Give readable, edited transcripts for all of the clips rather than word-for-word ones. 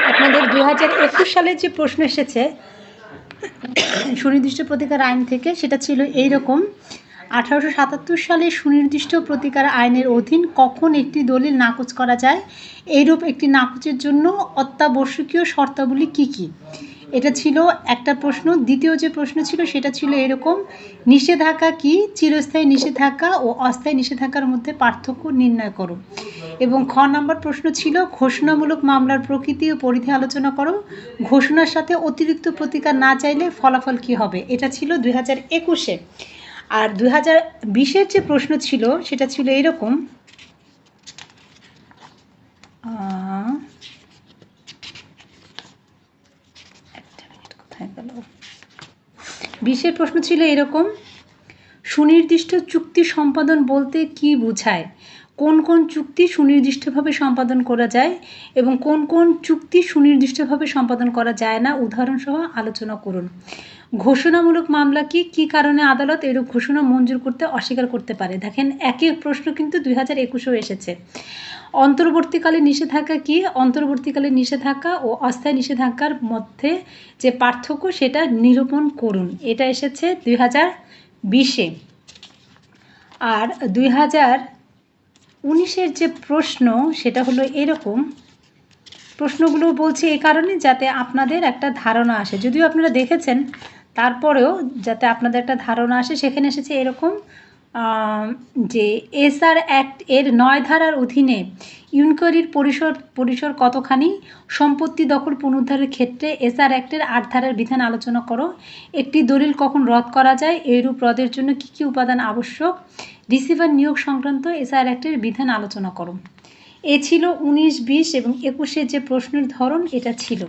আপনাদের 2021 সালের যে প্রশ্ন এসেছে সুনির্দিষ্ট প্রতিকার আইন থেকে, সেটা ছিল এইরকম: 1877 সালে সুনির্দিষ্ট প্রতিকার আইনের অধীন কখন একটি দলিল নাকচ করা যায়, এইরূপ একটি নাকচের জন্য অত্যাবশ্যকীয় শর্তাবলী কী কী? এটা ছিল একটা প্রশ্ন। দ্বিতীয় যে প্রশ্ন ছিল সেটা ছিল এরকম: নিষেধাজ্ঞা কি, চিরস্থায়ী নিষেধাজ্ঞা ও অস্থায়ী নিষেধাজ্ঞার মধ্যে পার্থক্য নির্ণয় করো। এবং খ নম্বর প্রশ্ন ছিল ঘোষণামূলক মামলার প্রকৃতি ও পরিধি আলোচনা করো। ঘোষণার সাথে অতিরিক্ত প্রতিকার না চাইলে ফলাফল কি হবে। এটা ছিল 2021-এ। আর 2020-এর যে প্রশ্ন ছিল সেটা ছিল এরকম: বিশের প্রশ্ন ছিল এরকম: সুনির্দিষ্ট চুক্তি সম্পাদন বলতে কি বোঝায়, কোন কোন চুক্তি সুনির্দিষ্টভাবে সম্পাদন করা যায় এবং কোন কোন চুক্তি সুনির্দিষ্টভাবে সম্পাদন করা যায় না, উদাহরণসহ আলোচনা করুন। ঘোষণামূলক মামলা কি, কী কারণে আদালত এরূপ ঘোষণা মঞ্জুর করতে অস্বীকার করতে পারে। দেখেন, একই প্রশ্ন কিন্তু 2021-এও এসেছে। অন্তর্বর্তীকালীন নিষেধাজ্ঞা কি, অন্তর্বর্তীকালীন নিষেধাজ্ঞা ও অস্থায়ী নিষেধাজ্ঞার মধ্যে যে পার্থক্য সেটা নিরূপণ করুন। এটা এসেছে 2020-এ। আর 2019-এর যে প্রশ্ন সেটা হলো এরকম। প্রশ্নগুলো বলছি এই কারণে যাতে আপনাদের একটা ধারণা আসে, যদিও আপনারা দেখেছেন তারপরেও যাতে আপনাদের একটা ধারণা আসে। সেখানে এসেছে এরকম যে এসআর অ্যাক্ট এর 9 ধারার অধীনে ইনকোয়ারির পরিসর কতখানি, সম্পত্তি দখল পুনরুদ্ধারের ক্ষেত্রে এসআর অ্যাক্টের 8 ধারার বিধান আলোচনা করো। একটি দলিল কখন রদ করা যায়, এইরূপ রদের জন্য কী কী উপাদান আবশ্যক, রিসিভার নিয়োগ সংক্রান্ত এসআর অ্যাক্টের বিধান আলোচনা করো। এ ছিল 19, 20 এবং 21-এর যে প্রশ্নের ধরন এটা ছিল।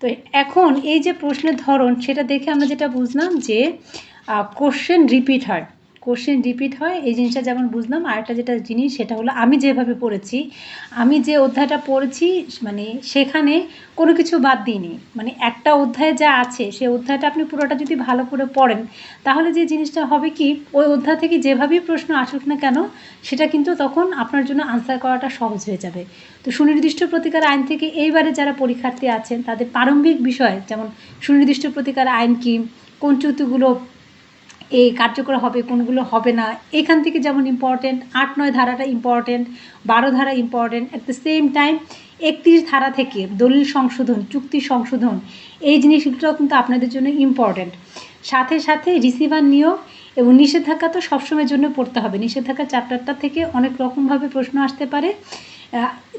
তো এখন এই যে প্রশ্নের ধরন সেটা দেখে আমরা যেটা বুঝলাম যে কোশ্চেন রিপিট হয়, এই জিনিসটা যেমন বুঝলাম। আরেকটা যেটা জিনিস সেটা হলো আমি যেভাবে পড়েছি, আমি যে অধ্যায়টা পড়েছি মানে সেখানে কোনো কিছু বাদ দিইনি। মানে একটা অধ্যায়ে যা আছে সেই অধ্যায়টা আপনি পুরোটা যদি ভালো করে পড়েন তাহলে যে জিনিসটা হবে কি, ওই অধ্যায় থেকে যেভাবেই প্রশ্ন আসুক না কেন সেটা কিন্তু তখন আপনার জন্য আনসার করাটা সহজ হয়ে যাবে। তো সুনির্দিষ্ট প্রতিকার আইন থেকে এইবারে যারা পরীক্ষার্থী আছেন তাদের প্রারম্ভিক বিষয়, যেমন সুনির্দিষ্ট প্রতিকার আইন কি, কোন চুক্তিগুলো এই কার্যকর হবে, কোনগুলো হবে না, এখান থেকে যেমন ইম্পর্টেন্ট 8, 9 ধারাটা ইম্পর্টেন্ট, 12 ধারা important. At the same time 31 ধারা থেকে দলিল সংশোধন, চুক্তি সংশোধন, এই জিনিসগুলোও কিন্তু আপনাদের জন্য ইম্পর্টেন্ট। সাথে সাথে রিসিভার নিয়োগ এবং নিষেধাজ্ঞা তো সবসময়ের জন্য পড়তে হবে। নিষেধাজ্ঞা চ্যাপ্টারটা থেকে অনেক রকমভাবে প্রশ্ন আসতে পারে।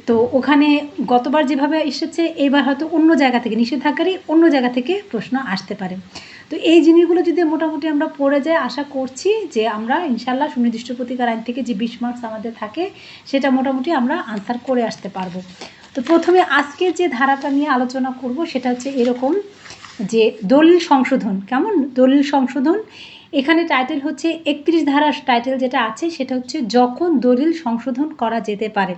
তো ওখানে গতবার যেভাবে এসেছে এবার হয়তো অন্য জায়গা থেকে, নিষেধাজ্ঞারই অন্য জায়গা থেকে প্রশ্ন আসতে পারে। তো এই জিনিসগুলো যদি মোটামুটি আমরা পড়ে যাই, আশা করছি যে আমরা ইনশাল্লাহ সুনির্দিষ্ট প্রতিকার আইন থেকে যে 20 মার্কস আমাদের থাকে সেটা মোটামুটি আমরা আনসার করে আসতে পারবো। তো প্রথমে আজকে যে ধারাটা নিয়ে আলোচনা করব সেটা হচ্ছে এরকম যে দলিল সংশোধন। কেমন দলিল সংশোধন? এখানে টাইটেল হচ্ছে 31 ধারার টাইটেল যেটা আছে সেটা হচ্ছে যখন দলিল সংশোধন করা যেতে পারে।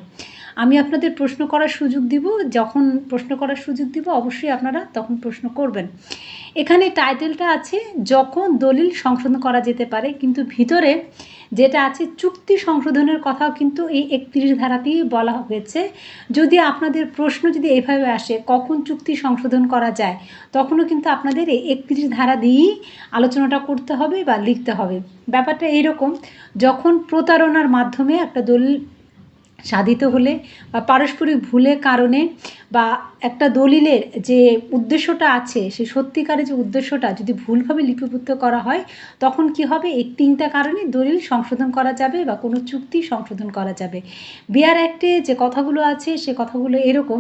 আমি আপনাদের প্রশ্ন করার সুযোগ দিব, যখন প্রশ্ন করার সুযোগ দিব অবশ্যই আপনারা তখন প্রশ্ন করবেন। এখানে টাইটেলটা আছে যখন দলিল সংশোধন করা যেতে পারে, কিন্তু ভিতরে যেটা আছে চুক্তি সংশোধনের কথাও কিন্তু এই 31 ধারাতেই বলা হয়েছে। যদি আপনাদের প্রশ্ন যদি এইভাবে আসে কখন চুক্তি সংশোধন করা যায়, তখনও কিন্তু আপনাদের এই 31 ধারা দিয়েই আলোচনাটা করতে হবে বা লিখতে হবে। ব্যাপারটা এইরকম, যখন প্রতারণার মাধ্যমে একটা দলিল সাধিত হলে বা পারস্পরিক ভুলের কারণে বা একটা দলিলের যে উদ্দেশ্যটা আছে সেই সত্যিকারের যে উদ্দেশ্যটা যদি ভুলভাবে লিপিবদ্ধ করা হয় তখন কি হবে, এই 3টা কারণে দলিল সংশোধন করা যাবে বা কোনো চুক্তি সংশোধন করা যাবে। বিআর অ্যাক্টে যে কথাগুলো আছে সে কথাগুলো এরকম: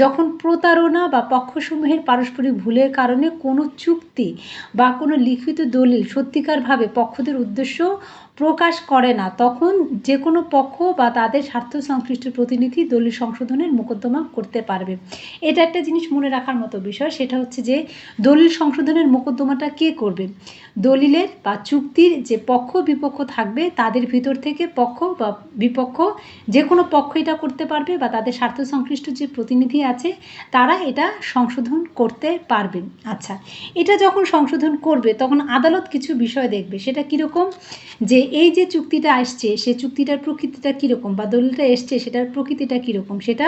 যখন প্রতারণা বা পক্ষসমূহের পারস্পরিক ভুলের কারণে কোনো চুক্তি বা কোনো লিখিত দলিল সত্যিকারভাবে পক্ষদের উদ্দেশ্য প্রকাশ করে না, তখন যে কোনো পক্ষ বা তাদের স্বার্থ সংশ্লিষ্ট প্রতিনিধি দলিল সংশোধনের মোকদ্দমা করতে পারবে। পারবে। এটা একটা জিনিস মনে রাখার মতো বিষয়, সেটা হচ্ছে যে দলিল সংশোধনের মোকদ্দমাটা কে করবে? দলিলের বা চুক্তির যে পক্ষ বিপক্ষ থাকবে তাদের ভিতর থেকে পক্ষ বা বিপক্ষ যে কোনো পক্ষ এটা করতে পারবে, বা তাদের স্বার্থ সংশ্লিষ্ট যে প্রতিনিধি আছে তারা এটা সংশোধন করতে পারবে। আচ্ছা, এটা যখন সংশোধন করবে তখন আদালত কিছু বিষয় দেখবে। সেটা কীরকম? যে এই যে চুক্তিটা আসছে সে চুক্তিটার প্রকৃতিটা কীরকম, বা দলিলটা এসছে সেটার প্রকৃতিটা কীরকম, সেটা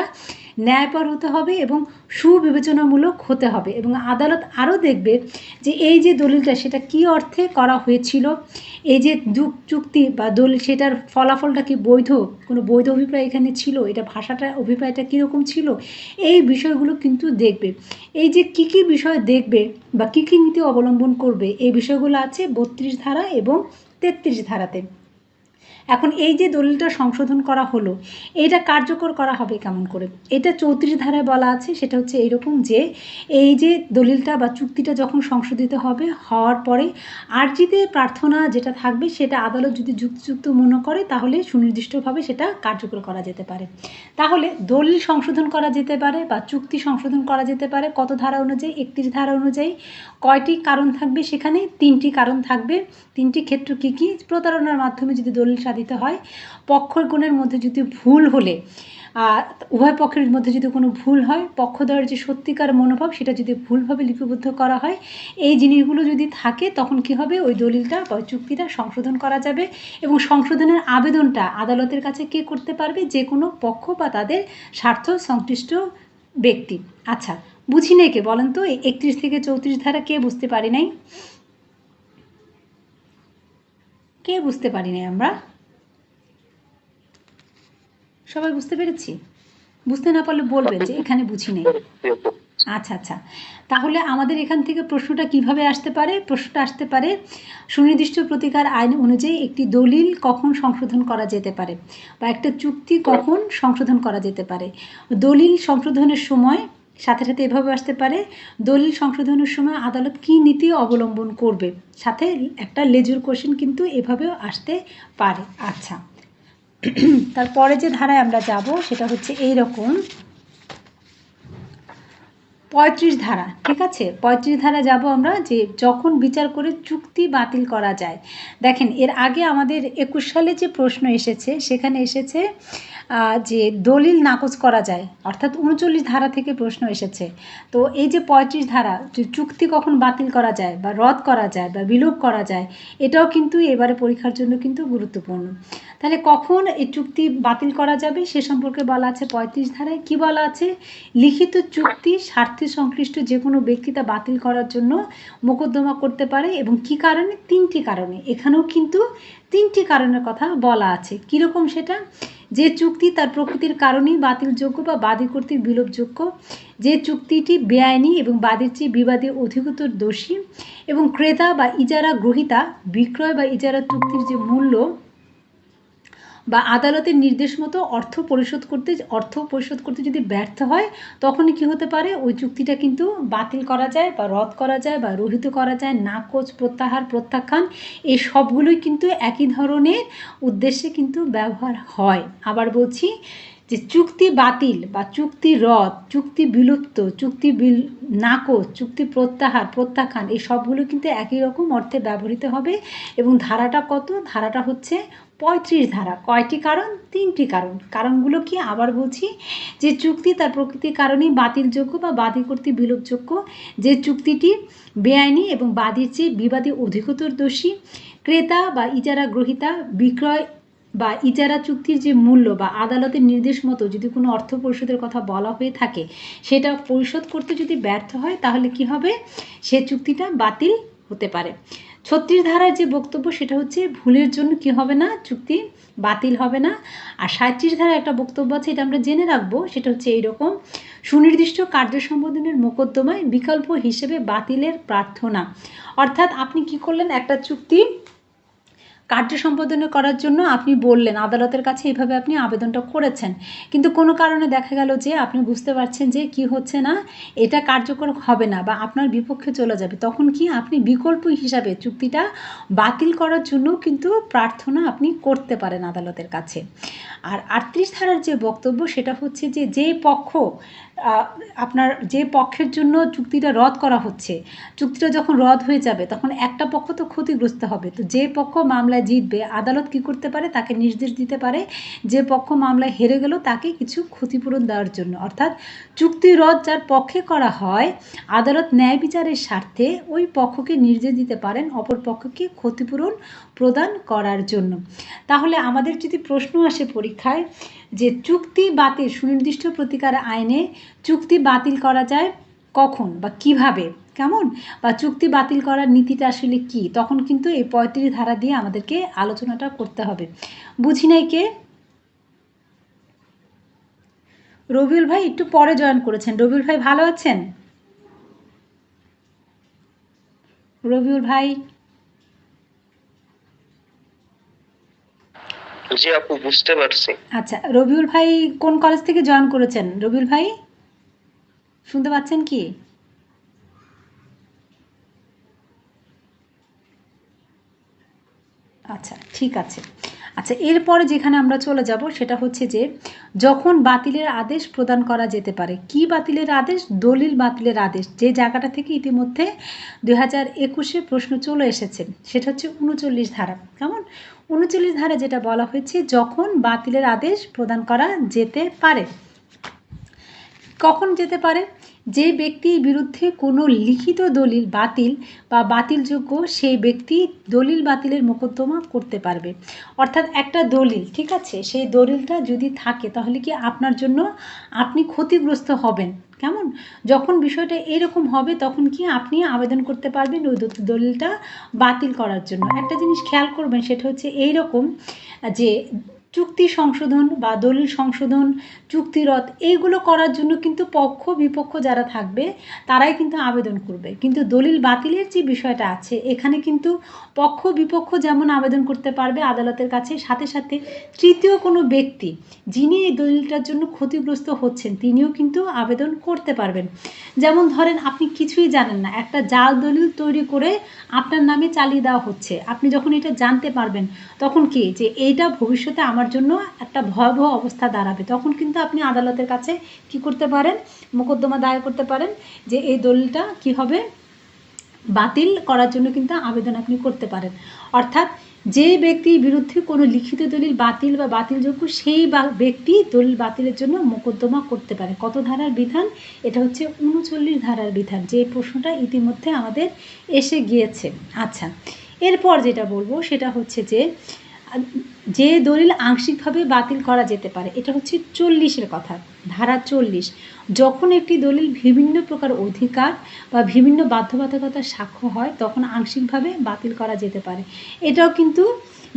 ন্যায়পর হতে হবে এবং সুবিবেচনামূলক হতে হবে। এবং আদালত আরও দেখবে যে এই যে দলিলটা সেটা কী অর্থে করা হয়েছিল, এই যে চুক্তি বা দলিল সেটার ফলাফলটা কি বৈধ, কোনো বৈধ অভিপ্রায় এখানে ছিল, এটা ভাষাটা অভিপ্রায়টা কীরকম ছিল, এই বিষয়গুলো কিন্তু দেখবে। এই যে কী কী বিষয় দেখবে বা কী কী নীতি অবলম্বন করবে, এই বিষয়গুলো আছে 32 ধারা এবং 33 ধারাতে। এখন এই যে দলিলটা সংশোধন করা হলো, এইটা কার্যকর করা হবে কেমন করে? এটা 34 ধারায় বলা আছে। সেটা হচ্ছে এইরকম যে এই যে দলিলটা বা চুক্তিটা যখন সংশোধিত হবে, হওয়ার পরে আর্জিতে প্রার্থনা যেটা থাকবে সেটা আদালত যদি যুক্তিযুক্ত মনে করে তাহলে সুনির্দিষ্টভাবে সেটা কার্যকর করা যেতে পারে। তাহলে দলিল সংশোধন করা যেতে পারে বা চুক্তি সংশোধন করা যেতে পারে কত ধারা অনুযায়ী? 31 ধারা অনুযায়ী। কয়টি কারণ থাকবে সেখানে? 3টি কারণ থাকবে। 3টি ক্ষেত্র কী কী? প্রতারণার মাধ্যমে যদি দলিল সাধিত হয়, পক্ষগণের মধ্যে যদি ভুল হলে, উভয় পক্ষের মধ্যে যদি কোনো ভুল হয়, পক্ষদ্বয়ের যে সত্যিকার মনোভাব সেটা যদি ভুলভাবে লিপিবদ্ধ করা হয়, এই জিনিসগুলো যদি থাকে তখন কি হবে? ওই দলিলটা বা চুক্তিটা সংশোধন করা যাবে। এবং সংশোধনের আবেদনটা আদালতের কাছে কে করতে পারবে? যে কোনো পক্ষ বা তাদের স্বার্থ সংশ্লিষ্ট ব্যক্তি। আচ্ছা, বুঝি নাই কে বলেন তো? 31 থেকে 34 ধারা কে বুঝতে পারি নাই? কে বুঝতে পারি নাই? আমরা সবাই বুঝতে পেরেছি? বুঝতে না পারলে বলবেন যে এখানে বুঝি নেই। আচ্ছা আচ্ছা, তাহলে আমাদের এখান থেকে প্রশ্নটা কিভাবে আসতে পারে? প্রশ্নটা আসতে পারে সুনির্দিষ্ট প্রতিকার আইন অনুযায়ী একটি দলিল কখন সংশোধন করা যেতে পারে, বা একটা চুক্তি কখন সংশোধন করা যেতে পারে। দলিল সংশোধনের সময় সাথে সাথে এভাবে আসতে পারে, দলিল সংশোধনের সময় আদালত কী নীতি অবলম্বন করবে। সাথে একটা লেজুর কোশ্চেন কিন্তু এভাবেও আসতে পারে। আচ্ছা, তারপরে যে ধারায় আমরা যাব সেটা হচ্ছে এই রকম 35 ধারা। ঠিক আছে, 35 ধারা যাব আমরা, যে যখন বিচার করে চুক্তি বাতিল করা যায়। দেখেন, এর আগে আমাদের 21 সালে যে প্রশ্ন এসেছে সেখানে এসেছে যে দলিল নাকচ করা যায়, অর্থাৎ 39 ধারা থেকে প্রশ্ন এসেছে। তো এই যে 35 ধারা, যে চুক্তি কখন বাতিল করা যায় বা রদ করা যায় বা বিলোপ করা যায়, এটাও কিন্তু এবারে পরীক্ষার জন্য কিন্তু গুরুত্বপূর্ণ। তাহলে কখন এই চুক্তি বাতিল করা যাবে সে সম্পর্কে বলা আছে 35 ধারায়। কি বলা আছে? লিখিত চুক্তি স্বার্থে সংশ্লিষ্ট যে কোনো ব্যক্তি তা বাতিল করার জন্য মোকদ্দমা করতে পারে। এবং কি কারণে? 3টি কারণে। এখানেও কিন্তু 3টি কারণের কথা বলা আছে। কীরকম সেটা? যে চুক্তি তার প্রকৃতির কারণেই বাতিলযোগ্য বা বাদী কর্তৃক বিলোপযোগ্য, যে চুক্তিটি বেআইনি এবং বাদীর চেয়ে বিবাদী অধিকতর দোষী, এবং ক্রেতা বা ইজারা গ্রহীতা বিক্রয় বা ইজারা চুক্তির যে মূল্য বা আদালতের নির্দেশ মতো অর্থ পরিশোধ করতে যদি ব্যর্থ হয়, তখনই কি হতে পারে? ওই চুক্তিটা কিন্তু বাতিল করা যায় বা রদ করা যায় বা রহিত করা যায়। নাকচ, প্রত্যাহার, প্রত্যাখ্যান, এই সবগুলোই কিন্তু একই ধরনের উদ্দেশ্যে কিন্তু ব্যবহার হয়। আবার বলছি যে চুক্তি বাতিল বা চুক্তি রদ, চুক্তি বিলুপ্ত, চুক্তি নাকচ, চুক্তি প্রত্যাহার, প্রত্যাখ্যান, এই সবগুলো কিন্তু একই রকম অর্থে ব্যবহৃত হবে। এবং ধারাটা কত? ধারাটা হচ্ছে 35 ধারা। কয়টি কারণ? 3টি কারণ। কারণগুলো কি? আবার বলছি, যে চুক্তি তার প্রকৃতির কারণেই বাতিলযোগ্য বা বাদী কর্তৃক বিলোপযোগ্য, যে চুক্তিটি বেআইনি এবং বাদীর চেয়ে বিবাদী অধিকতর দোষী, ক্রেতা বা ইজারা গ্রহীতা বিক্রয় বা ইজারা চুক্তির যে মূল্য বা আদালতের নির্দেশ মতো যদি কোনো অর্থ পরিশোধের কথা বলা হয়ে থাকে, সেটা পরিশোধ করতে যদি ব্যর্থ হয় তাহলে কি হবে? সে চুক্তিটা বাতিল হতে পারে। 36 ধারার যে বক্তব্য সেটা হচ্ছে ভুলের জন্য কি হবে না? চুক্তি বাতিল হবে না। আর 37 ধারার একটা বক্তব্য আছে, এটা আমরা জেনে রাখবো। সেটা হচ্ছে এইরকম: সুনির্দিষ্ট কার্য সম্পাদনের মোকদ্দমায় বিকল্প হিসেবে বাতিলের প্রার্থনা। অর্থাৎ আপনি কি করলেন? একটা চুক্তি কার্য সম্পাদনা করার জন্য আপনি বললেন আদালতের কাছে, এইভাবে আপনি আবেদনটা করেছেন, কিন্তু কোনো কারণে দেখা গেল যে আপনি বুঝতে পারছেন যে কি হচ্ছে না, এটা কার্যকর হবে না বা আপনার বিপক্ষে চলে যাবে। তখন কি আপনি বিকল্প হিসাবে চুক্তিটা বাতিল করার জন্য কিন্তু প্রার্থনা আপনি করতে পারেন আদালতের কাছে। আর ৩৮ ধারার যে বক্তব্য সেটা হচ্ছে যে যে পক্ষ আপনার যে পক্ষের জন্য চুক্তিটা রদ করা হচ্ছে, চুক্তিটা যখন রদ হয়ে যাবে তখন একটা পক্ষ তো ক্ষতিগ্রস্ত হবে। তো যে পক্ষ মামলায় জিতবে আদালত কি করতে পারে, তাকে নির্দেশ দিতে পারে যে পক্ষ মামলায় হেরে গেল তাকে কিছু ক্ষতিপূরণ দেওয়ার জন্য। অর্থাৎ চুক্তি রদ যার পক্ষে করা হয়, আদালত ন্যায় বিচারের স্বার্থে ওই পক্ষকে নির্দেশ দিতে পারেন অপর পক্ষকে ক্ষতিপূরণ প্রদান করার জন্য। তাহলে আমাদের যদি প্রশ্ন আসে পরীক্ষায় যে চুক্তি বাতিল, সুনির্দিষ্ট প্রতিকার আইনে চুক্তি বাতিল করা যায় কখন বা কিভাবে, কেমন, বা চুক্তি বাতিল করার নীতিটা আসলে কি, তখন কিন্তু এই ৩৫ ধারা দিয়ে আমাদেরকে আলোচনাটা করতে হবে। বুঝি নাই কে? রবিউল ভাই একটু পরে জয়েন করেছেন। রবিউল ভাই ভালো আছেন? রবিউল ভাই? জি আপু, বুঝতে পারছি। আচ্ছা, রবিউল ভাই কোন কলেজ থেকে জয়েন করেছেন? রবিউল ভাই শুনতে পাচ্ছেন কি? আচ্ছা, ঠিক আছে। আচ্ছা, এরপরে যেখানে আমরা চলে যাব সেটা হচ্ছে যে যখন বাতিলের আদেশ প্রদান করা যেতে পারে। কি বাতিলের আদেশ? দলিল বাতিলের আদেশ। যে জায়গাটা থেকে ইতিমধ্যে 2021-এ প্রশ্ন চলে এসেছে সেটা হচ্ছে 39 ধারা। কেমন? 39 ধারা যেটা বলা হয়েছে যখন বাতিলের আদেশ প্রদান করা যেতে পারে। কখন যেতে পারে? যে ব্যক্তির বিরুদ্ধে কোনো লিখিত দলিল বাতিল বা বাতিলযোগ্য সেই ব্যক্তি দলিল বাতিলের মোকদ্দমা করতে পারবে। অর্থাৎ একটা দলিল, ঠিক আছে, সেই দলিলটা যদি থাকে তাহলে কি আপনার জন্য আপনি ক্ষতিগ্রস্ত হবেন। কেমন? যখন বিষয়টা এরকম হবে তখন কি আপনি আবেদন করতে পারবেন ওই দলিলটা বাতিল করার জন্য। একটা জিনিস খেয়াল করবেন, সেটা হচ্ছে এইরকম যে চুক্তি সংশোধন বা দলিল সংশোধন, চুক্তি রদ, এইগুলো করার জন্য কিন্তু পক্ষ বিপক্ষ যারা থাকবে তারাই কিন্তু আবেদন করবে। কিন্তু দলিল বাতিলের যে বিষয়টা আছে এখানে কিন্তু পক্ষ বিপক্ষ যেমন আবেদন করতে পারবে আদালতের কাছে, সাথে সাথে তৃতীয় কোনো ব্যক্তি যিনি এই দলিলটার জন্য ক্ষতিগ্রস্ত হচ্ছেন তিনিও কিন্তু আবেদন করতে পারবেন। যেমন ধরেন আপনি কিছুই জানেন না, একটা জাল দলিল তৈরি করে আপনার নামে চালিয়ে দেওয়া হচ্ছে, আপনি যখন এটা জানতে পারবেন তখন কি যে এইটা ভবিষ্যতে আমার জন্য একটা ভয়াবহ অবস্থা দাঁড়াবে, তখন কিন্তু আপনি আদালতের কাছে কি করতে পারেন, মোকদ্দমা দায়ের করতে পারেন যে এই দলিলটা কি হবে, বাতিল করার জন্য কিন্তু আবেদন আপনি করতে পারেন। অর্থাৎ যে ব্যক্তির বিরুদ্ধে কোনো লিখিত দলিল বাতিল বা বাতিলযোগ্য সেই ব্যক্তি দলিল বাতিলের জন্য মোকদ্দমা করতে পারে। কত ধারার বিধান? এটা হচ্ছে 39 ধারার বিধান, যে প্রশ্নটা ইতিমধ্যে আমাদের এসে গিয়েছে। আচ্ছা, এরপর যেটা বলবো সেটা হচ্ছে যে দলিল আংশিকভাবে বাতিল করা যেতে পারে, এটা হচ্ছে 40-এর কথা, ধারা 40। যখন একটি দলিল বিভিন্ন প্রকার অধিকার বা বিভিন্ন বাধ্যবাধকতার সাক্ষ্য হয় তখন আংশিকভাবে বাতিল করা যেতে পারে। এটাও কিন্তু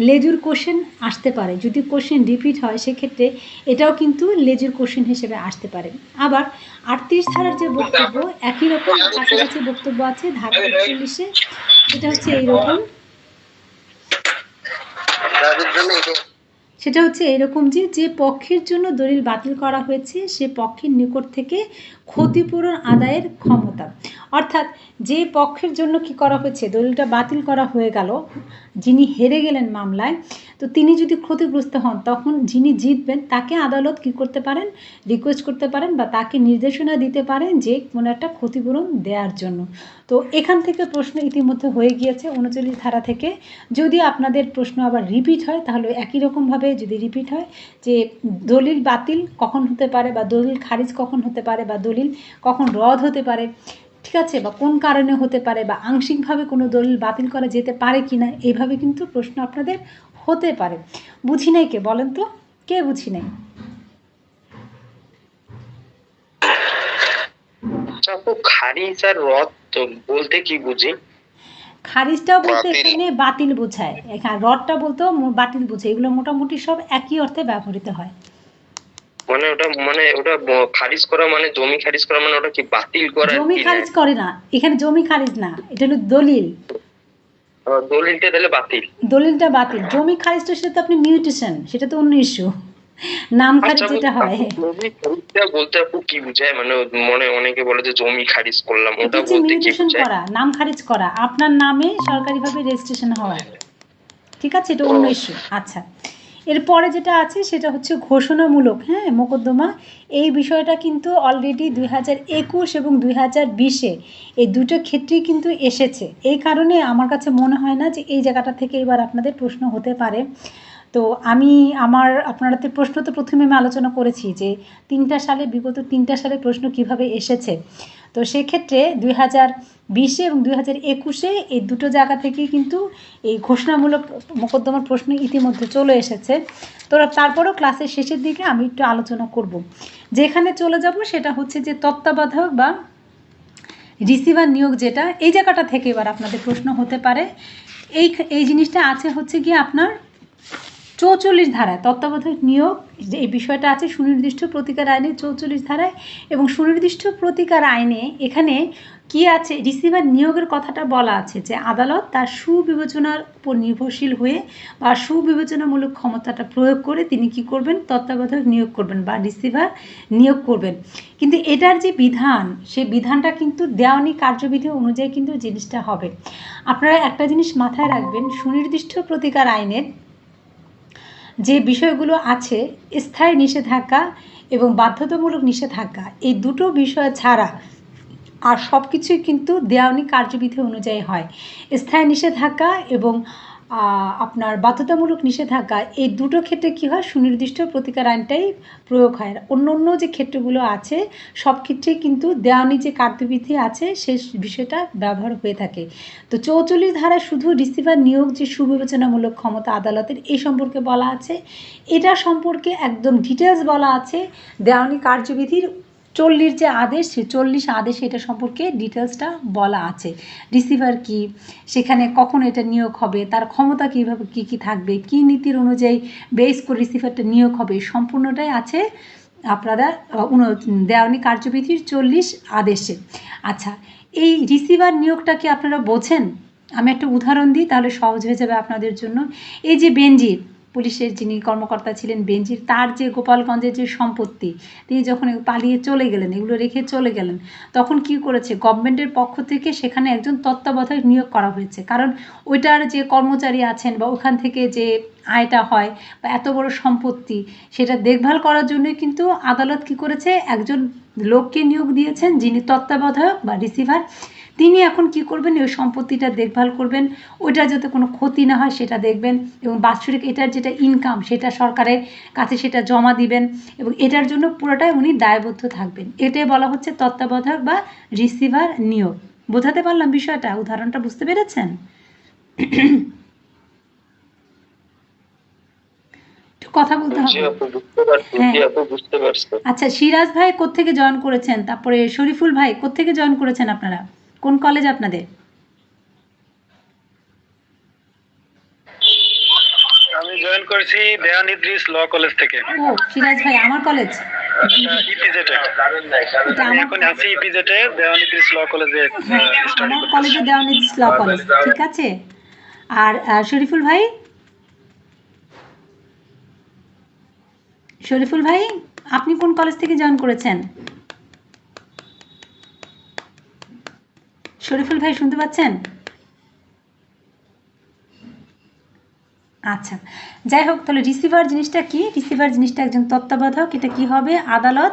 লেজুর কোশ্চেন আসতে পারে, যদি কোশ্চেন রিপিট হয় সেক্ষেত্রে এটাও কিন্তু লেজুর কোশ্চেন হিসেবে আসতে পারে। আবার 38 ধারার যে বক্তব্য একই রকম কাছাকাছি বক্তব্য আছে ধারা 41-এ, এটা হচ্ছে এইরকম, সেটা হচ্ছে এরকম যে পক্ষের জন্য দলিল বাতিল করা হয়েছে সে পক্ষের নিকট থেকে ক্ষতিপূরণ আদায়ের ক্ষমতা। অর্থাৎ যে পক্ষের জন্য কি করা হয়েছে, দলিলটা বাতিল করা হয়ে গেল, যিনি হেরে গেলেন মামলায়, তো তিনি যদি ক্ষতিগ্রস্ত হন তখন যিনি জিতবেন তাকে আদালত কি করতে পারেন, রিকোয়েস্ট করতে পারেন বা তাকে নির্দেশনা দিতে পারেন যে কোনো একটা ক্ষতিপূরণ দেওয়ার জন্য। তো এখান থেকে প্রশ্ন ইতিমধ্যে হয়ে গিয়েছে 39 ধারা থেকে। যদি আপনাদের প্রশ্ন আবার রিপিট হয় তাহলে একই রকমভাবে যদি রিপিট হয় যে দলিল বাতিল কখন হতে পারে বা দলিল খারিজ কখন হতে পারে বা দলিল কখন রদ হতে পারে, ঠিক আছে, বা কোন কারণে হতে পারে বা আংশিকভাবে কোনো দলিল বাতিল করা যেতে পারে কি না, এইভাবে কিন্তু প্রশ্ন আপনাদের হতে পারে। বুঝি নাই কে বলেন তো? কে বুঝি নাই? খারিজ আর রদ বলতে কি বুঝি? খারিজটা বলতে এখানে বাতিল বোঝায়, এখানে রদটা বলতেও বাতিল বোঝায়, এগুলো মোটামুটি সব একই অর্থে ব্যবহৃত হয়। ওটা খারিজ করা মানে জমি খারিজ করা মানে ওটা কি বাতিল করা? জমি খারিজ করে না, এখানে জমি খারিজ না, এটা হলো দলিল। দলিলটা তাহলে বাতিল, দলিলটা বাতিল। জমি খারিজটা সেটা আপনি মিউটেশন, সেটা তো অন্য ইস্যু। নাম খারিজ যেটা হয়, জমি খারিজটা বলতে আপু কি বুঝায়? মানে অনেকে বলে যে জমি খারিজ করলাম, এটা হচ্ছে মিউটেশন করা, নাম খারিজ করা, আপনার নামে সরকারিভাবে রেজিস্ট্রেশন হওয়া, ঠিক আছে, এটা অন্য ইস্যু। আচ্ছা, এরপরে যেটা আছে সেটা হচ্ছে ঘোষণামূলক মোকদ্দমা। এই বিষয়টা কিন্তু অলরেডি 2021 এবং 2020-এ এই দুটো ক্ষেত্রেই কিন্তু এসেছে। এই কারণে আমার কাছে মনে হয় না যে এই জায়গাটা থেকে এবার আপনাদের প্রশ্ন হতে পারে। তো আমি আপনাদের প্রশ্ন তো প্রথমে আমি আলোচনা করেছি যে বিগত 3টা সালে প্রশ্ন কিভাবে এসেছে। তো সেক্ষেত্রে 2020-এ এবং 2021-এ এই দুটো জায়গা থেকেই কিন্তু এই ঘোষণামূলক মোকদ্দমার প্রশ্ন ইতিমধ্যে চলে এসেছে। তো তারপরেও ক্লাসের শেষের দিকে আমি একটু আলোচনা করব। যেখানে চলে যাব সেটা হচ্ছে যে তত্ত্বাবধায়ক বা রিসিভার নিয়োগ, যেটা এই জায়গাটা থেকে এবার আপনাদের প্রশ্ন হতে পারে। এই জিনিসটা আছে হচ্ছে গিয়ে আপনার 44 ধারায় তত্ত্বাবধায়ক নিয়োগ, যে এই বিষয়টা আছে সুনির্দিষ্ট প্রতিকার আইনে 44 ধারায়। এবং সুনির্দিষ্ট প্রতিকার আইনে এখানে কি আছে, রিসিভার নিয়োগের কথাটা বলা আছে যে আদালত তার সুবিবেচনার উপর নির্ভরশীল হয়ে বা সুবিবেচনামূলক ক্ষমতাটা প্রয়োগ করে তিনি কি করবেন, তত্ত্বাবধায়ক নিয়োগ করবেন বা রিসিভার নিয়োগ করবেন। কিন্তু এটার যে বিধান, সেই বিধানটা কিন্তু দেওয়ানি কার্যবিধি অনুযায়ী কিন্তু জিনিসটা হবে। আপনারা একটা জিনিস মাথায় রাখবেন, সুনির্দিষ্ট প্রতিকার আইনের যে বিষয়গুলো আছে, স্থায়ী নিষেধাজ্ঞা এবং বাধ্যতামূলক নিষেধাজ্ঞা, এই দুটো বিষয় ছাড়া আর সব কিছুই কিন্তু দেওয়ানি কার্যবিধি অনুযায়ী হয়। স্থায়ী নিষেধাজ্ঞা এবং আপনার বাধ্যতামূলক নিষেধাজ্ঞা, এই দুটো ক্ষেত্রে কী হয়, সুনির্দিষ্ট প্রতিকার আইনটাই প্রয়োগ হয়। অন্য অন্য যে ক্ষেত্রগুলো আছে সব ক্ষেত্রেই কিন্তু দেওয়ানি যে কার্যবিধি আছে সেই বিষয়টা ব্যবহার হয়ে থাকে। তো 44 ধারায় শুধু রিসিভার নিয়োগ যে সুবিবেচনামূলক ক্ষমতা আদালতের, এই সম্পর্কে বলা আছে। এটা সম্পর্কে একদম ডিটেলস বলা আছে দেওয়ানি কার্যবিধির 40 যে আদেশ, সে 40 আদেশ এটা সম্পর্কে ডিটেলসটা বলা আছে। রিসিভার কি, সেখানে কখন এটা নিয়োগ হবে, তার ক্ষমতা কীভাবে কী থাকবে, কী নীতির অনুযায়ী বেস করে রিসিভারটা নিয়োগ হবে, সম্পূর্ণটাই আছে আপনারা দেওয়ানি কার্যবিধির 40 আদেশে। আচ্ছা, এই রিসিভার নিয়োগটা কি আপনারা বোঝেন? আমি একটা উদাহরণ দিই, তাহলে সহজ হয়ে যাবে আপনাদের জন্য। এই যে বেনজির, পুলিশের যিনি কর্মকর্তা ছিলেন বেনজির, তার যে গোপালগঞ্জের যে সম্পত্তি, তিনি যখন পালিয়ে চলে গেলেন, এগুলো রেখে চলে গেলেন, তখন কি করেছে, গভর্নমেন্টের পক্ষ থেকে সেখানে একজন তত্ত্বাবধায়ক নিয়োগ করা হয়েছে। কারণ ওইটার যে কর্মচারী আছেন বা ওখান থেকে যে আয়টা হয় বা এত বড় সম্পত্তি, সেটা দেখভাল করার জন্যই কিন্তু আদালত কি করেছে, একজন লোককে নিয়োগ দিয়েছেন যিনি তত্ত্বাবধায়ক বা রিসিভার। তিনি এখন কি করবেন, ওই সম্পত্তিটা দেখভাল করবেন, ওইটা যাতে কোনো ক্ষতি না হয় সেটা দেখবেন, এবং বাৎসরিক এটার যেটা ইনকাম সেটা সরকারের কাছে সেটা জমা দিবেন, এবং এটার জন্য পুরোটাই উনি দায়বদ্ধ থাকবেন। এটাই বলা হচ্ছে তত্ত্বাবধায়ক বা রিসিভার নিয়োগ। বোঝাতে পারলাম বিষয়টা? উদাহরণটা বুঝতে পেরেছেন? একটু কথা বলতে হবে। আচ্ছা, সিরাজ ভাই কোত্থেকে জয়েন করেছেন, তারপরে শরীফুল ভাই কোত্থেকে জয়েন করেছেন, আপনারা কোন কলেজ আপনাদের? আমি জয়েন করেছি দেওয়ান ইদ্রিস ল কলেজ থেকে। ও সিরাজ ভাই, আমার কলেজ ইপিজেড আমি এখন আছি ইপিজেড এ দেওয়ান ইদ্রিস ল কলেজে স্টাডি আমার করতেছি। কলেজে দেওয়ান ইদ্রিস ল কলেজ, ঠিক আছে। আর শরীফুল ভাই, শরীফুল ভাই আপনি কোন কলেজ থেকে জয়েন করেছেন? শরীফুল ভাই শুনতে পাচ্ছেন? আচ্ছা, যাই হোক, তাহলে রিসিভার জিনিসটা কি? রিসিভার জিনিসটা একজন তত্ত্বাবধায়ক। এটা কি হবে, আদালত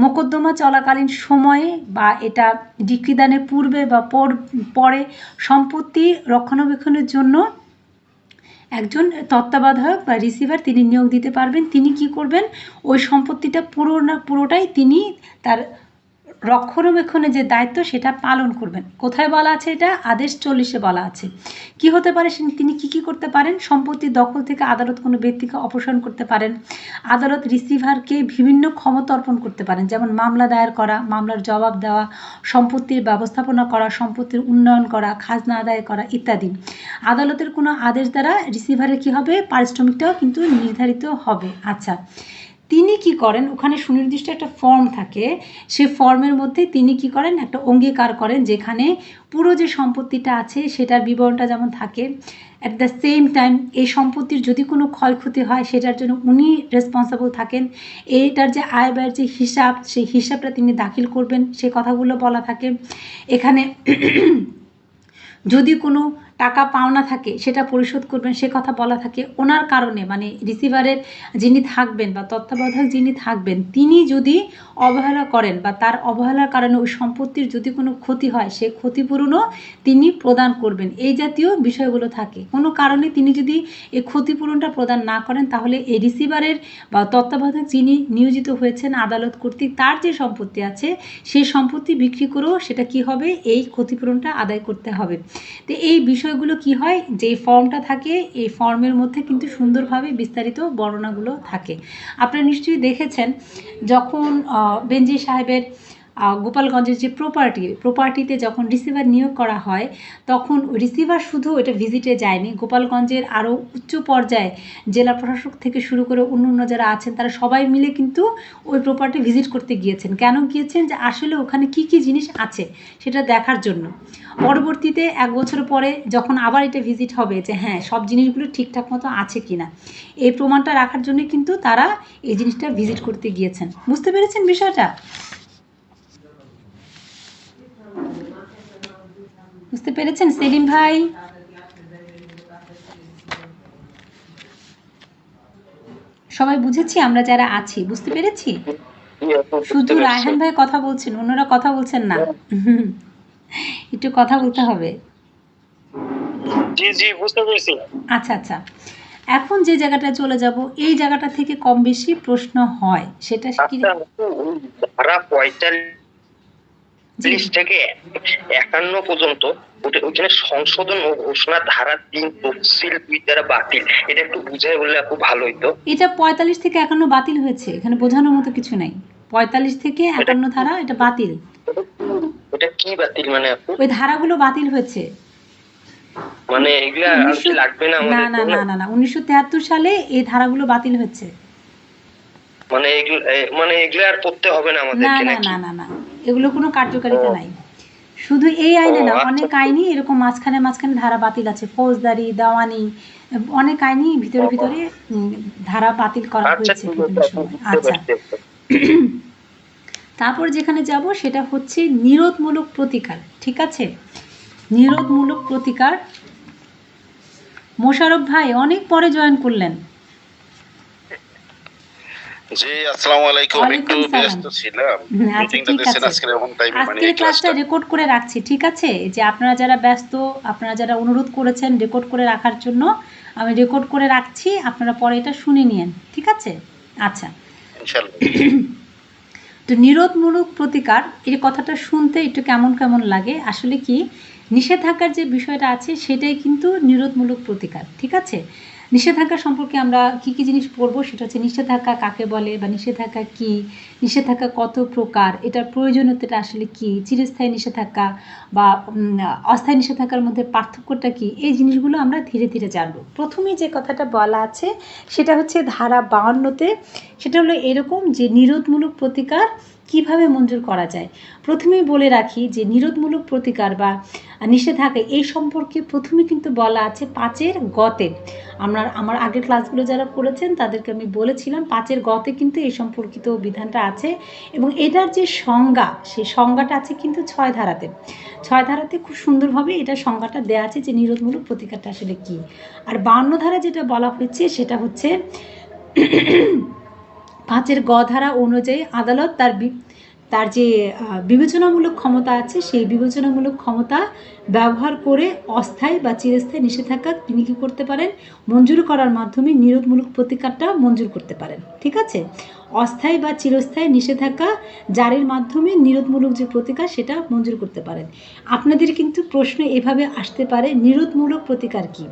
মোকদ্দমা চলাকালীন সময়ে বা এটা ডিক্রিদানের পূর্বে বা পরে সম্পত্তি রক্ষণাবেক্ষণের জন্য একজন তত্ত্বাবধায়ক বা রিসিভার তিনি নিয়োগ দিতে পারবেন। তিনি কি করবেন, ওই সম্পত্তিটা পুরোটাই তিনি তার রক্ষণাবেক্ষণের যে দায়িত্ব সেটা পালন করবেন। কোথায় বলা আছে এটা? আদেশ 40-এ বলা আছে। কি হতে পারে, তিনি কি করতে পারেন, সম্পত্তির দখল থেকে আদালত কোনো ব্যক্তিকে অপসারণ করতে পারেন। আদালত রিসিভারকে বিভিন্ন ক্ষমতা অর্পণ করতে পারেন, যেমন মামলা দায়ের করা, মামলার জবাব দেওয়া, সম্পত্তির ব্যবস্থাপনা করা, সম্পত্তির উন্নয়ন করা, খাজনা আদায় করা ইত্যাদি। আদালতের কোনো আদেশ দ্বারা রিসিভারের কি হবে, পারিশ্রমিকটাও কিন্তু নির্ধারিত হবে। আচ্ছা, তিনি কি করেন, ওখানে সুনির্দিষ্ট একটা ফর্ম থাকে, সেই ফর্মের মধ্যে তিনি কি করেন, একটা অঙ্গীকার করেন যেখানে পুরো যে সম্পত্তিটা আছে সেটার বিবরণটা যেমন থাকে, অ্যাট দ্য সেম টাইম এই সম্পত্তির যদি কোনো ক্ষয়ক্ষতি হয় সেটার জন্য উনি রেসপন্সিবল থাকেন। এইটার যে আয় ব্যয়ের যে হিসাব, সেই হিসাবটা তিনি দাখিল করবেন, সে কথাগুলো বলা থাকে এখানে। যদি কোনো টাকা পাওনা থাকে সেটা পরিশোধ করবেন সে কথা বলা থাকে, ওনার কারণে মানে রিসিভারের যিনি থাকবেন বা তত্ত্বাবধায়ক যিনি থাকবেন তিনি যদি অবহেলা করেন বা তার অবহেলার কারণে ওই সম্পত্তির যদি কোনো ক্ষতি হয় সে ক্ষতিপূরণও তিনি প্রদান করবেন, এই জাতীয় বিষয়গুলো থাকে। কোনো কারণে তিনি যদি এই ক্ষতিপূরণটা প্রদান না করেন তাহলে এই রিসিভারের বা তত্ত্বাবধায়ক যিনি নিয়োজিত হয়েছেন আদালত কর্তৃক তার যে সম্পত্তি আছে সেই সম্পত্তি বিক্রি করেও সেটা কি হবে, এই ক্ষতিপূরণটা আদায় করতে হবে। তো এই বিষয়গুলো কি হয়, যে ফর্মটা থাকে এই ফর্মের মধ্যে কিন্তু সুন্দরভাবে বিস্তারিত বর্ণনাগুলো থাকে। আপনারা নিশ্চয়ই দেখেছেন যখন বেনজি সাহেবের গোপালগঞ্জের যে প্রপার্টিতে যখন রিসিভার নিয়োগ করা হয় তখন রিসিভার শুধু এটা ভিজিটে যায়নি, গোপালগঞ্জের আরও উচ্চ পর্যায়ে জেলা প্রশাসক থেকে শুরু করে অন্য যারা আছেন তারা সবাই মিলে কিন্তু ওই প্রপার্টি ভিজিট করতে গিয়েছেন। কেন গিয়েছেন, যে আসলে ওখানে কি কি জিনিস আছে সেটা দেখার জন্য। পরবর্তীতে 1 বছর পরে যখন আবার এটা ভিজিট হবে যে হ্যাঁ সব জিনিসগুলো ঠিকঠাক মতো আছে কিনা, এই প্রমাণটা রাখার জন্য কিন্তু তারা এই জিনিসটা ভিজিট করতে গিয়েছেন। বুঝতে পেরেছেন বিষয়টা? বুঝতে পেরেছেন সেলিম ভাই? সবাই বুঝেছি আমরা যারা আছি, বুঝতে পেরেছি? শুধু রায়হান ভাই কথা বলছেন, অন্যরা কথা বলছেন না। একটু কথা বলতে হবে। জি জি বুঝতে পেরেছি। আচ্ছা আচ্ছা, এখন যে জায়গাটা চলে যাব এই জায়গাটা থেকে কম বেশি প্রশ্ন হয়, সেটা কি? ধারা 45 থেকে 51 পর্যন্ত ওখানে সংশোধন ও ঘোষণা ধারা 3 তফসিল 2 দ্বারা বাতিল, এটা একটু বুঝাই বললে খুব ভালো হতো। এটা 45 থেকে 51 বাতিল হয়েছে, এখানে বোঝানোর মতো কিছু নাই। 45 থেকে 51 ধারা এটা বাতিল। এটা কি বাতিল মানে আপু? ওই ধারাগুলো বাতিল হয়েছে। মানে এগুলা আর কি লাগবে না না আমাদের? না না না না 1973 সালে এই ধারাগুলো বাতিল হয়েছে। মানে এগুলা আর পড়তে হবে না না আমাদেরকে না নাকি? না না না এগুলো কোনো কার্যকারিতা নাই। শুধু এই আইনে না, অনেক আইনই এরকম মাঝখানে ধারা বাতিল আছে, ফৌজদারি, দেওয়ানি, অনেক আইনই ভিতরে ভিতরে ধারা বাতিল করা হয়েছে বিভিন্ন সময়। আচ্ছা, তারপর যেখানে যাব সেটা হচ্ছে নিরোধমূলক প্রতিকার। ঠিক আছে, নিরোধমূলক প্রতিকার। মোশাররফ ভাই অনেক পরে জয়েন করলেন। জি আসসালামু আলাইকুম, একটু ওয়ালাইকুম সালাম। ব্যস্ত ছিলাম। আচ্ছা মিটিংটা ঠিক দিয়েছেন আছে, আজকে এমন টাইমে, মানে আজকের এই ক্লাসটা ক্লাসটা। রেকর্ড করে রাখছি। ঠিক আছে, যে আপনারা যারা ব্যস্ত, আপনারা যারা অনুরোধ করেছেন রেকর্ড করে রাখার জন্য, আমি রেকর্ড করে রাখছি, আপনারা পরে এটা শুনে নিয়েন। ঠিক আছে? আচ্ছা, ইনশাআল্লাহ। তো নিরোধমূলক প্রতিকার এই কথাটা শুনতে একটু কেমন কেমন লাগে, আসলে কি নিষেধাজ্ঞার যে বিষয়টা আছে সেটাই কিন্তু নিরোধমূলক প্রতিকার। ঠিক আছে, নিষেধাজ্ঞা সম্পর্কে আমরা কি কি জিনিস পড়বো সেটা হচ্ছে নিষেধাজ্ঞা কাকে বলে বা নিষেধাজ্ঞা কি, নিষেধাজ্ঞা কত প্রকার, এটার প্রয়োজনীয়তাটা আসলে কি, চিরস্থায়ী নিষেধাজ্ঞা বা অস্থায়ী নিষেধাজ্ঞার মধ্যে পার্থক্যটা কি, এই জিনিসগুলো আমরা ধীরে ধীরে জানবো। প্রথমেই যে কথাটা বলা আছে সেটা হচ্ছে ধারা 52-তে, সেটা হলো এরকম যে নিরোধমূলক প্রতিকার কিভাবে মঞ্জুর করা যায়। প্রথমেই বলে রাখি যে নিরোধমূলক প্রতিকার বা নিষেধাজ্ঞা এই সম্পর্কে প্রথমে কিন্তু বলা আছে 5-এর গতে। আমার আগের ক্লাসগুলো যারা পড়েছেন তাদেরকে আমি বলেছিলাম 5-এর গতে কিন্তু এই সম্পর্কিত বিধানটা আছে, এবং এটার যে সংজ্ঞা সেই সংজ্ঞাটা আছে কিন্তু 6 ধারাতে। 6 ধারাতে খুব সুন্দরভাবে এটা সংজ্ঞাটা দেওয়া আছে যে নিরোধমূলক প্রতিকারটা আসলে কি। আর 52 ধারা যেটা বলা হয়েছে সেটা হচ্ছে 5-এর গ ধারা অনুযায়ী আদালত তার যে বিবেচনামূলক ক্ষমতা আছে সেই বিবেচনামূলক ক্ষমতা ব্যবহার করে অস্থায়ী বা চিরস্থায়ী নিষেধাজ্ঞা তিনি কী করতে পারেন, মঞ্জুর করার মাধ্যমে নিরোধমূলক প্রতিকারটা মঞ্জুর করতে পারেন। ঠিক আছে, অস্থায়ী বা চিরস্থায়ী নিষেধাজ্ঞা জারির মাধ্যমে নিরোধমূলক যে প্রতিকার সেটা মঞ্জুর করতে পারেন। আপনাদের কিন্তু প্রশ্ন এভাবে আসতে পারে, নিরোধমূলক প্রতিকার কি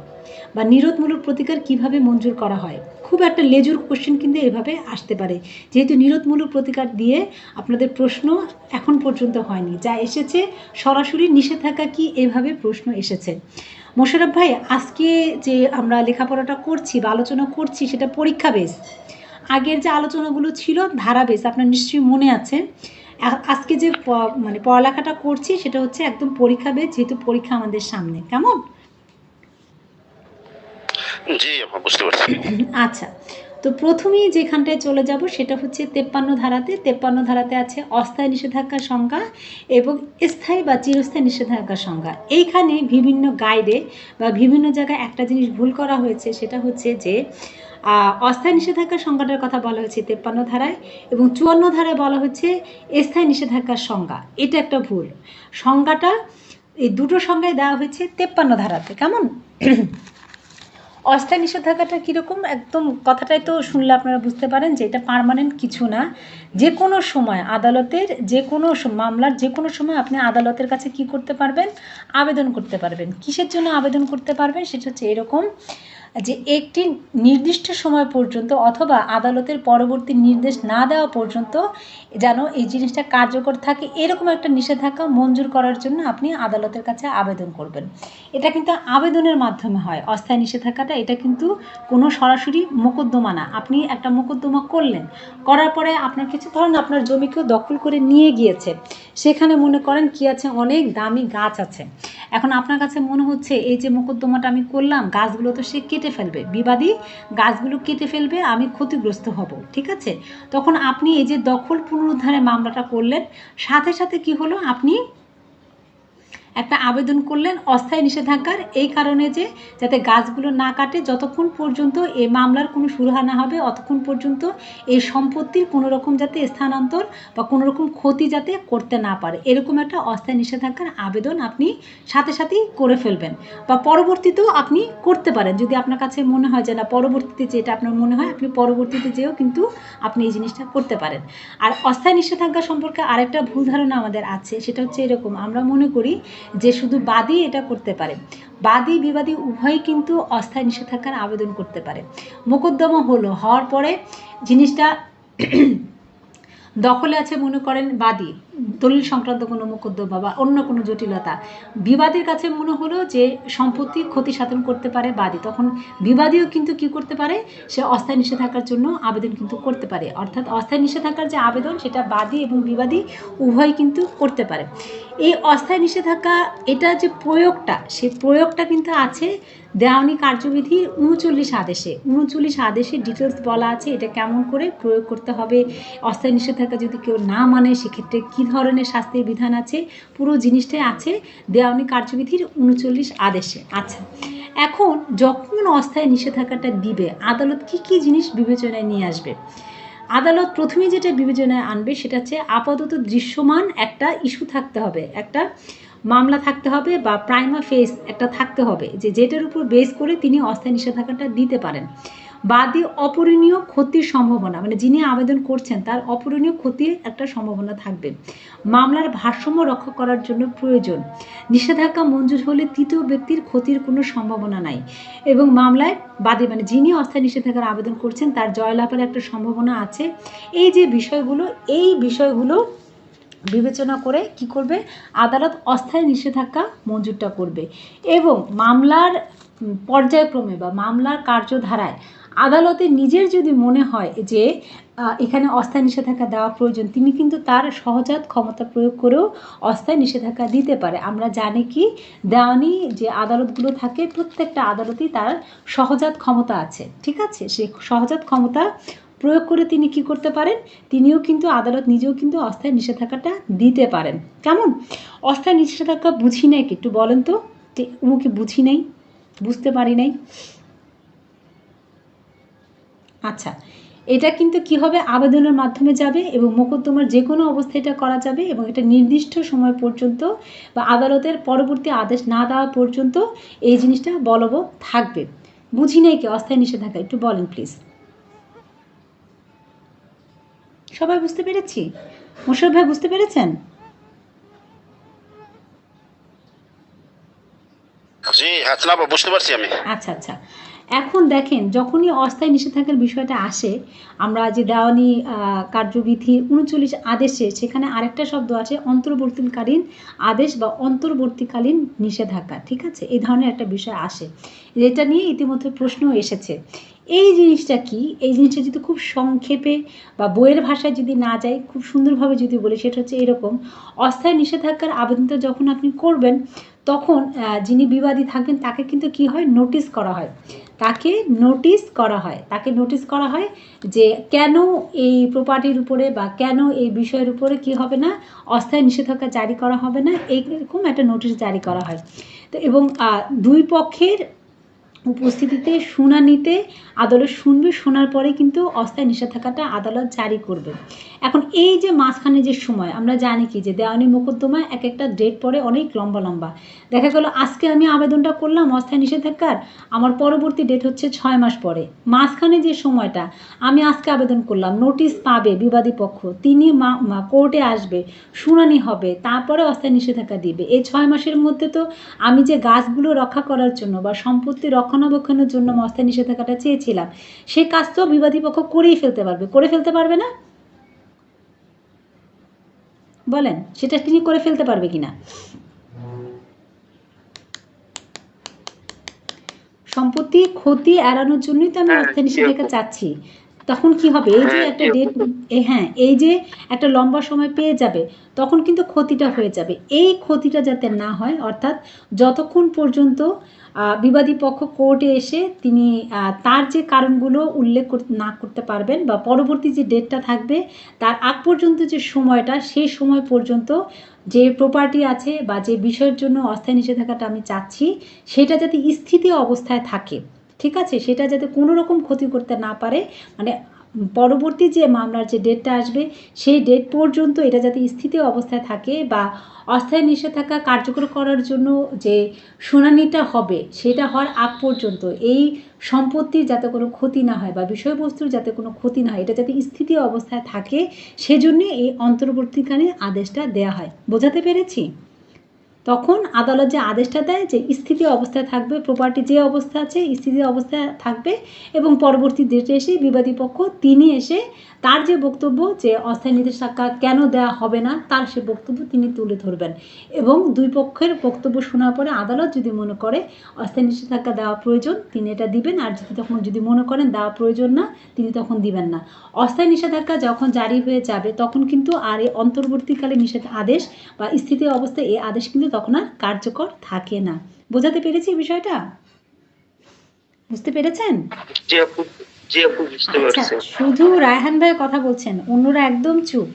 বা নিরোধমূলক প্রতিকার কিভাবে মঞ্জুর করা হয়। খুব একটা লেজুর কোশ্চেন কিন্তু এভাবে আসতে পারে, যেহেতু নিরোধমূলক প্রতিকার দিয়ে আপনাদের প্রশ্ন এখন পর্যন্ত হয়নি, যা এসেছে সরাসরি নিষেধাজ্ঞা কি এভাবে প্রশ্ন এসেছে। মোশাররফ ভাই আজকে যে আমরা লেখাপড়াটা করছি বা আলোচনা করছি সেটা পরীক্ষা বেস, আগের যে আলোচনাগুলো ছিল ধারা বেস, আপনার নিশ্চয়ই মনে আছে। আজকে যে মানে পড়ালেখাটা করছি সেটা হচ্ছে একদম পরীক্ষা বেস, যেহেতু পরীক্ষা আমাদের সামনে। কেমন? জি আপা বুঝতে পারছি। আচ্ছা, তো প্রথমেই যেখানটায় চলে যাব সেটা হচ্ছে 53 ধারাতে। 53 ধারাতে আছে অস্থায়ী নিষেধাজ্ঞার সংজ্ঞা এবং স্থায়ী বা চিরস্থায়ী নিষেধাজ্ঞার সংজ্ঞা। এইখানে বিভিন্ন গাইডে বা বিভিন্ন জায়গায় একটা জিনিস ভুল করা হয়েছে, সেটা হচ্ছে যে অস্থায়ী নিষেধাজ্ঞার সংজ্ঞাটার কথা বলা হয়েছে 53 ধারায় এবং 54 ধারায় বলা হচ্ছে স্থায়ী নিষেধাজ্ঞার সংজ্ঞা। এটা একটা ভুল। সংজ্ঞাটা এই দুটো সংজ্ঞায় দেওয়া হয়েছে 53 ধারাতে। কেমন? অস্থায়ী নিষেধাজ্ঞাটা কীরকম, একদম কথাটাই তো শুনলে আপনারা বুঝতে পারেন যে এটা পার্মানেন্ট কিছু না। যে কোনো সময় আদালতের যে কোনো মামলার যে কোনো সময় আপনি আদালতের কাছে কি করতে পারবেন, আবেদন করতে পারবেন। কিসের জন্য আবেদন করতে পারবেন সেটা হচ্ছে এরকম যে একটি নির্দিষ্ট সময় পর্যন্ত অথবা আদালতের পরবর্তী নির্দেশ না দেওয়া পর্যন্ত যেন এই জিনিসটা কার্যকর থাকে, এরকম একটা নিষেধাজ্ঞা মঞ্জুর করার জন্য আপনি আদালতের কাছে আবেদন করবেন। এটা কিন্তু আবেদনের মাধ্যমে হয় অস্থায়ী নিষেধাজ্ঞাটা। এটা কিন্তু কোনো সরাসরি মোকদ্দমা না। আপনি একটা মোকদ্দমা করলেন, করার পরে আপনার কিছু ধরুন আপনার জমি কেউ দখল করে নিয়ে গিয়েছে, সেখানে মনে করেন কি আছে, অনেক দামি গাছ আছে। এখন আপনার কাছে মনে হচ্ছে এই যে মোকদ্দমাটা আমি করলাম, গাছগুলো তো সে কেটে ফেলবে, বিবাদী গাছগুলো কেটে ফেলবে, আমি ক্ষতিগ্রস্ত হব, ঠিক আছে? তখন আপনি এই যে দখল পুনরুদ্ধারের মামলাটা করলেন, সাথে সাথে কি হলো, আপনি একটা আবেদন করলেন অস্থায়ী নিষেধাজ্ঞার, এই কারণে যে যাতে গাছগুলো না কাটে, যতক্ষণ পর্যন্ত এই মামলার কোনো সুরাহা না হবে অতক্ষণ পর্যন্ত এই সম্পত্তির কোনো রকম যাতে স্থানান্তর বা কোনো রকম ক্ষতি যাতে করতে না পারে, এরকম একটা অস্থায়ী নিষেধাজ্ঞার আবেদন আপনি সাথে সাথেই করে ফেলবেন। বা পরবর্তীতেও আপনি করতে পারেন, যদি আপনার কাছে মনে হয় যে না পরবর্তীতে যেটা আপনার মনে হয়, আপনি পরবর্তীতে যেও কিন্তু আপনি এই জিনিসটা করতে পারেন। আর অস্থায়ী নিষেধাজ্ঞা সম্পর্কে আরেকটা ভুল ধারণা আমাদের আছে, সেটা হচ্ছে এরকম, আমরা মনে করি যে শুধু বাদী এটা করতে পারে। বাদী বিবাদী উভয়ই কিন্তু অস্থায়ী নিষেধাজ্ঞার আবেদন করতে পারে। মোকদ্দমা হওয়ার পরে জিনিসটা দখলে আছে, মনে করেন বাদী, দলিল সংক্রান্ত কোনো মোকদ্দমা বা অন্য কোনো জটিলতা, বিবাদীর কাছে মনে হলো যে সম্পত্তি ক্ষতি সাধন করতে পারে বাদী, তখন বিবাদীও কিন্তু কি করতে পারে, সে অস্থায়ী নিষেধাজ্ঞার জন্য আবেদন কিন্তু করতে পারে। অর্থাৎ অস্থায়ী নিষেধাজ্ঞার যে আবেদন সেটা বাদী এবং বিবাদী উভয় কিন্তু করতে পারে। এই অস্থায়ী নিষেধাজ্ঞা এটা যে প্রয়োগটা, সেই প্রয়োগটা কিন্তু আছে দেওয়ানি কার্যবিধির 39 আদেশে। 39 আদেশে ডিটেলস বলা আছে এটা কেমন করে প্রয়োগ করতে হবে, অস্থায়ী নিষেধাজ্ঞা যদি কেউ না মানে সেক্ষেত্রে কী ধরনের শাস্তির বিধান আছে, পুরো জিনিসটাই আছে দেওয়ানি কার্যবিধির 39 আদেশে। আচ্ছা, এখন যখন অস্থায়ী নিষেধাজ্ঞাটা দিবে, আদালত কি কি জিনিস বিবেচনায় নিয়ে আসবে? আদালত প্রথমে যেটা বিবেচনায় আনবে সেটা হচ্ছে আপাতত দৃশ্যমান একটা ইস্যু থাকতে হবে, একটা মামলা থাকতে হবে বা প্রাইমা ফেস একটা থাকতে হবে, যে যেটার উপর বেস করে তিনি অস্থায়ী নিষেধাজ্ঞাটা দিতে পারেন। বাদী অপূরণীয় ক্ষতির সম্ভাবনা, মানে যিনি আবেদন করছেন তার অপূরণীয় ক্ষতির একটা সম্ভাবনা থাকবে। মামলার ভারসাম্য রক্ষা করার জন্য প্রয়োজন। নিষেধাজ্ঞা মঞ্জুর হলে তৃতীয় ব্যক্তির ক্ষতির কোনো সম্ভাবনা নাই এবং মামলায় বাদী মানে যিনি অস্থায়ী নিষেধাজ্ঞার আবেদন করছেন তার জয়লাভের একটা সম্ভাবনা আছে। এই যে বিষয়গুলো বিবেচনা করে কি করবে, আদালত অস্থায়ী নিষেধাজ্ঞা মঞ্জুরটা করবে। এবং মামলার পর্যায়ক্রমে বা মামলার কার্যধারায় আদালতে নিজের যদি মনে হয় যে এখানে অস্থায়ী নিষেধাজ্ঞা দেওয়া প্রয়োজন, তিনি কিন্তু তার সহজাত ক্ষমতা প্রয়োগ করেও অস্থায়ী নিষেধাজ্ঞা দিতে পারে। আমরা জানি কি দেওয়ানি যে আদালতগুলো থাকে প্রত্যেকটা আদালতেই তার সহজাত ক্ষমতা আছে, ঠিক আছে? সেই সহজাত ক্ষমতা প্রয়োগ করে তিনি কি করতে পারেন, তিনিও কিন্তু আদালত নিজেও কিন্তু অস্থায়ী নিষেধাজ্ঞাটা দিতে পারেন। কেমন? অস্থায়ী নিষেধাজ্ঞা বুঝি নাই কি একটু বলেন তো, উমুকে বুঝি নাই, বুঝতে পারি নাই। আচ্ছা, এটা কিন্তু কি হবে, আবেদনের মাধ্যমে যাবে এবং মোকদ্দমার যে কোনো অবস্থায় এটা করা যাবে এবং এটা নির্দিষ্ট সময় পর্যন্ত বা আদালতের পরবর্তী আদেশ না দেওয়া পর্যন্ত এই জিনিসটা বলবৎ থাকবে। বুঝি নাই কি অস্থায়ী নিষেধাজ্ঞা, একটু বলেন প্লিজ। সবাই বুঝতে পেরেছি? মোশাররফ ভাই বুঝতে পেরেছেন? জি হাসনা আপা, বুঝতে পারছি আমি। আচ্ছা আচ্ছা, এখন দেখেন যখনই অস্থায়ী নিষেধাজ্ঞার বিষয়টা আসে, আমরা যে দেওয়ানি কার্যবিধির 39 আদেশে সেখানে আরেকটা শব্দ আছে অন্তর্বর্তীকালীন আদেশ বা অন্তর্বর্তীকালীন নিষেধাজ্ঞা, ঠিক আছে? এই ধরনের একটা বিষয় আসে, যেটা নিয়ে ইতিমধ্যে প্রশ্ন এসেছে। এই জিনিসটা কি, এই জিনিসটা যদি খুব সংক্ষেপে বা বইয়ের ভাষায় যদি না যায়, খুব সুন্দরভাবে যদি বলি, সেটা হচ্ছে এরকম, অস্থায়ী নিষেধাজ্ঞার আবেদনটা যখন আপনি করবেন তখন যিনি বিবাদী থাকবেন তাকে কিন্তু কি হয়, নোটিশ করা হয় তাকে নোটিশ করা হয়, যে কেন এই প্রপার্টির উপরে বা কেন এই বিষয়ের উপরে কি হবে না, অস্থায়ী নিষেধাজ্ঞা জারি করা হবে না, এইরকম একটা নোটিশ জারি করা হয়। তো এবং দুই পক্ষের উপস্থিতিতে শুনানিতে আদালত শুনবে, শোনার পরে কিন্তু অস্থায়ী নিষেধাজ্ঞাটা আদালত জারি করবে। এখন এই যে মাঝখানে যে সময়, আমরা জানি কি যে দেওয়ানি মোকদ্দমা এক একটা ডেট পরে অনেক লম্বা লম্বা, দেখা গেল আজকে আমি আবেদনটা করলাম অস্থায়ী নিষেধাজ্ঞার, আমার পরবর্তী ডেট হচ্ছে 6 মাস পরে। মাঝখানে যে সময়টা, আমি আজকে আবেদন করলাম, নোটিশ পাবে বিবাদী পক্ষ, তিনি কোর্টে আসবে, শুনানি হবে, তারপরে অস্থায়ী নিষেধাজ্ঞা দিবে। এই 6 মাসের মধ্যে তো আমি যে গাছগুলো রক্ষা করার জন্য বা সম্পত্তি রক্ষণাবেক্ষণের জন্য অস্থায়ী নিষেধাজ্ঞাটা চেয়েছিলাম, সেই কাজ তো বিবাদী পক্ষ করে ফেলতে পারবে না? বলেন, সেটা তিনি করে ফেলতে পারবে কিনা? সম্পত্তি ক্ষতি এড়ানোর জন্যই তো আমি অস্থায়ী নিষেধাজ্ঞা চাচ্ছি। তখন কি হবে, এই যে একটা ডেট, এই যে একটা লম্বা সময় পেয়ে যাবে, তখন কিন্তু ক্ষতিটা হয়ে যাবে। এই ক্ষতিটা যাতে না হয়, অর্থাৎ যতক্ষণ পর্যন্ত বিবাদী পক্ষ কোর্টে এসে তিনি তার যে কারণগুলো উল্লেখ না করতে পারবেন বা পরবর্তী যে ডেটটা থাকবে তার আগ পর্যন্ত যে সময়টা, সেই সময় পর্যন্ত যে প্রপার্টি আছে বা যে বিষয়ের জন্য অস্থায়ী নিষেধাজ্ঞাটা আমি চাচ্ছি, সেটা যাতে স্থিতি অবস্থায় থাকে, ঠিক আছে, সেটা যাতে কোনো রকম ক্ষতি করতে না পারে, মানে পরবর্তী যে মামলার যে ডেটটা আসবে সেই ডেট পর্যন্ত এটা যাতে স্থিতি অবস্থায় থাকে, বা অস্থায়ী নিষেধাজ্ঞা কার্যকর করার জন্য যে শুনানিটা হবে সেটা হওয়ার আগ পর্যন্ত এই সম্পত্তির যাতে কোনো ক্ষতি না হয় বা বিষয়বস্তুর যাতে কোনো ক্ষতি না হয়, এটা যাতে স্থিতি অবস্থায় থাকে, সেজন্য এই অন্তর্বর্তীকালে আদেশটা দেয়া হয়। বোঝাতে পেরেছি? তখন আদালত যে আদেশটা দেয় যে স্থিতি অবস্থায় থাকবে, প্রপার্টি যে অবস্থা আছে স্থিতি অবস্থায় থাকবে, এবং পরবর্তী ডেটে এসে বিবাদী পক্ষ তিনি এসে তার যে বক্তব্য যে অস্থায়ী নিষেধাজ্ঞা কেন দেওয়া হবে না, তার সে বক্তব্য তিনি তুলে ধরবেন, এবং দুই পক্ষের বক্তব্য শোনার পরে আদালত যদি মনে করে অস্থায়ী নিষেধাজ্ঞা দেওয়া প্রয়োজন, তিনি এটা দিবেন, আর যদি মনে করেন দেওয়া প্রয়োজন না, তিনি তখন দিবেন না। অস্থায়ী নিষেধাজ্ঞা যখন জারি হয়ে যাবে তখন কিন্তু আর এই অন্তর্বর্তীকালে নিষেধ আদেশ বা স্থিতি অবস্থায় এই আদেশ কিন্তু তখন আর কার্যকর থাকে না। বোঝাতে পেরেছি বিষয়টা? বুঝতে পেরেছেন? আচ্ছা, শুধু রায়হান ভাই কথা বলছেন, অন্যরা একদম চুপ।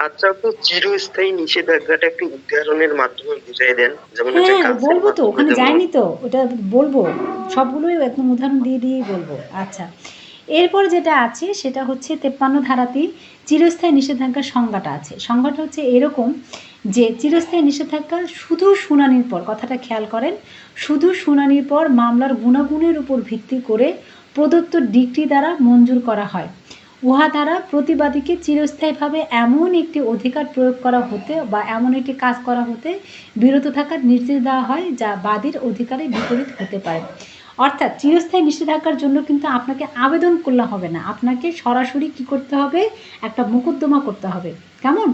আচ্ছা, চিরস্থায়ী নিষেধাজ্ঞাটা একটু উদাহরণের মাধ্যমে বুঝাই দেন। যেমন বলবো তো, ওখানে যাইনি তো, ওটা বলবো, সবগুলোই একদম উদাহরণ দিয়েই বলবো। আচ্ছা, এরপর যেটা আছে সেটা হচ্ছে 53 ধারাতেই চিরস্থায়ী নিষেধাজ্ঞার সংজ্ঞাটা আছে। সংজ্ঞাটা হচ্ছে এরকম যে চিরস্থায়ী নিষেধাজ্ঞা শুধু শুনানির পর, কথাটা খেয়াল করেন, শুধু শুনানির পর মামলার গুণাগুণের উপর ভিত্তি করে প্রদত্ত ডিক্রি দ্বারা মঞ্জুর করা হয়। উহা দ্বারা প্রতিবাদীকে চিরস্থায়ীভাবে এমন একটি অধিকার প্রয়োগ করা হতে বা এমন একটি কাজ করা হতে বিরত থাকার নির্দেশ দেওয়া হয় যা বাদীর অধিকারে বিপরীত হতে পারে। অর্থাৎ চিরস্থায়ী নিষেধাজ্ঞার জন্য কিন্তু আপনাকে আবেদন করলে হবে না, আপনাকে সরাসরি কি করতে হবে, একটা মোকদ্দমা করতে হবে। কেমন?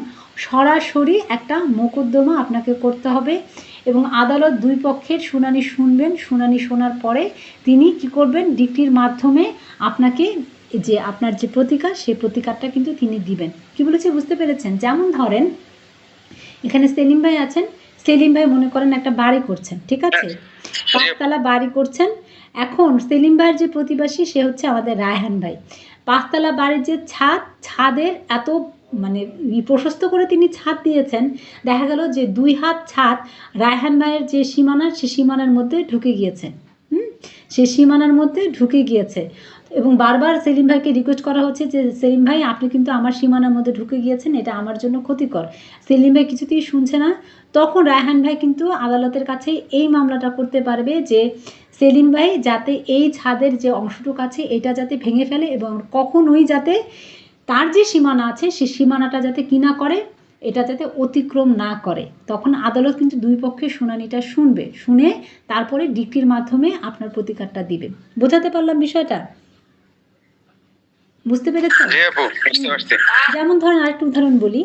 সরাসরি একটা মোকদ্দমা আপনাকে করতে হবে, এবং আদালত দুই পক্ষের শুনানি শুনবেন, শুনানি শোনার পরে তিনি কি করবেন, ডিক্রির মাধ্যমে আপনাকে যে আপনার যে প্রতিকার, সেই প্রতিকারটা কিন্তু তিনি দিবেন। কি বলেছে বুঝতে পেরেছেন? যেমন ধরেন এখানে সেলিম ভাই আছেন, সেলিম ভাই মনে করেন একটা বাড়ি করছেন, ঠিক আছে, 5 তলা বাড়ি করছেন। এখন সেলিম ভাইয়ের যে প্রতিবেশী সে হচ্ছে আমাদের রায়হান ভাই। 5 তলা বাড়ির যে ছাদের এত মানে প্রশস্ত করে তিনি ছাদ দিয়েছেন, দেখা গেল যে 2 হাত ছাদ রায়হান ভাইয়ের যে সীমানা, সে সীমানার মধ্যে ঢুকে গিয়েছে। সে সীমানার মধ্যে ঢুকে গিয়েছে, এবং বারবার সেলিম ভাইকে রিকোয়েস্ট করা হচ্ছে যে সেলিম ভাই আপনি কিন্তু আমার সীমানার মধ্যে ঢুকে গিয়েছেন, এটা আমার জন্য ক্ষতিকর। সেলিম ভাই কিছুতেই শুনছে না। তখন রায়হান ভাই কিন্তু আদালতের কাছে এই মামলাটা করতে পারবে যে সেলিম ভাই যাতে এই ছাদের যে অংশটুকু আছে এটা যাতে ভেঙে ফেলে, এবং কখনোই যাতে তার যে সীমানা আছে সেই সীমানাটা যাতে কি না করে, এটা যাতে অতিক্রম না করে। তখন আদালত কিন্তু দুই পক্ষের শুনানিটা শুনবে, শুনে তারপরে ডিক্রির মাধ্যমে আপনার প্রতিকারটা দিবে। বোঝাতে পারলাম বিষয়টা? বুঝতে পেরেছেন? যেমন ধরেন আরেকটা উদাহরণ বলি,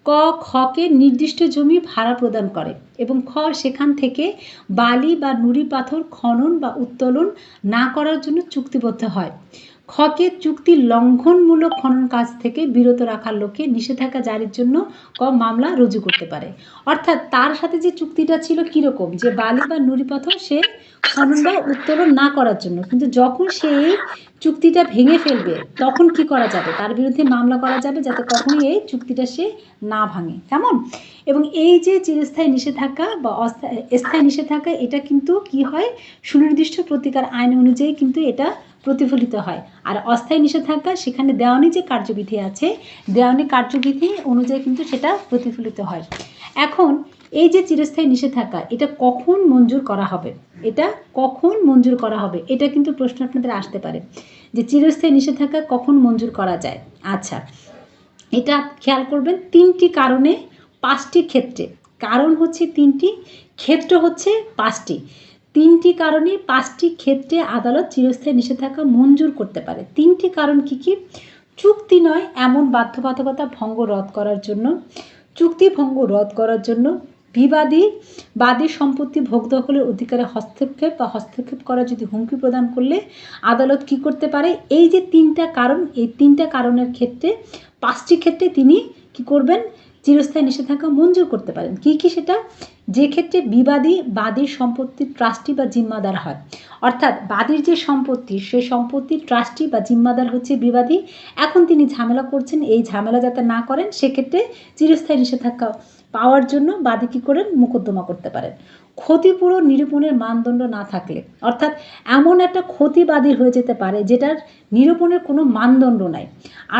ক খকে নির্দিষ্ট জমি ভাড়া প্রদান করে এবং খ সেখান থেকে বালি বা নুড়ি পাথর খনন বা উত্তোলন না করার জন্য চুক্তিবদ্ধ হয়। খকে চুক্তি লঙ্ঘনমূলক খনন কাজ থেকে বিরত রাখার লক্ষ্যে নিষেধাজ্ঞা জারির জন্য মামলা রুজু করতে পারে। অর্থাৎ তার সাথে যে চুক্তিটা ছিল কীরকম, যে বালি বা নুড়ি পাথর সে খনন বা উত্তোলন না করার জন্য, কিন্তু যখন সে এই চুক্তিটা ভেঙে ফেলবে তখন কি করা যাবে, তার বিরুদ্ধে মামলা করা যাবে যাতে কখনোই এই চুক্তিটা সে না ভাঙে, কেমন। এবং এই যে চিরস্থায়ী নিষেধাজ্ঞা বা স্থায়ী নিষেধাজ্ঞা, এটা কিন্তু কি হয়, সুনির্দিষ্ট প্রতিকার আইন অনুযায়ী কিন্তু এটা প্রতিফলিত হয়। আর অস্থায়ী নিষেধাজ্ঞা সেখানে দেওয়ানি যে কার্যবিধি আছে, দেওয়ানি কার্যবিধি অনুযায়ী কিন্তু সেটা প্রতিফলিত হয়। এখন এই যে চিরস্থায়ী নিষেধাজ্ঞা, এটা কখন মঞ্জুর করা হবে, এটা কখন মঞ্জুর করা হবে, এটা কিন্তু প্রশ্ন আপনাদের আসতে পারে যে চিরস্থায়ী নিষেধাজ্ঞা কখন মঞ্জুর করা যায়। আচ্ছা, এটা খেয়াল করবেন 3টি কারণে 5টি ক্ষেত্রে, কারণ হচ্ছে 3টি, ক্ষেত্র হচ্ছে 5টি, 3টি কারণে 5টি ক্ষেত্রে আদালত চিরস্থায়ী নিষেধাজ্ঞা মঞ্জুর করতে পারে। 3টি কারণ কি কি? চুক্তি নয় এমন বাধ্যবাধকতা ভঙ্গ রদ করার জন্য, চুক্তি ভঙ্গ রদ করার জন্য, বাদী সম্পত্তি ভোগ দখলের অধিকারে হস্তক্ষেপ বা হস্তক্ষেপ করা যদি হুমকি প্রদান করলে আদালত কি করতে পারে, এই যে 3টা কারণ, এই 3টা কারণের ক্ষেত্রে 5টি ক্ষেত্রে তিনি কি করবেন, চিরস্থায়ী নিষেধাজ্ঞা মঞ্জুর করতে পারেন। কি কি সেটা? যে ক্ষেত্রে বাদীর সম্পত্তির ট্রাস্টি বা জিম্মাদার হয়, অর্থাৎ বাদীর যে সম্পত্তি, সেই সম্পত্তির ট্রাস্টি বা জিম্মাদার হচ্ছে বিবাদী, এখন তিনি ঝামেলা করছেন, এই ঝামেলা যাতে না করেন সেক্ষেত্রে চিরস্থায়ী নিষেধাজ্ঞা পাওয়ার জন্য বাদী কী করেন, মোকদ্দমা করতে পারেন। ক্ষতিপূরণ নিরূপণের মানদণ্ড না থাকলে, অর্থাৎ এমন একটা ক্ষতি বাদীর হয়ে যেতে পারে যেটার নিরূপণের কোনো মানদণ্ড নাই,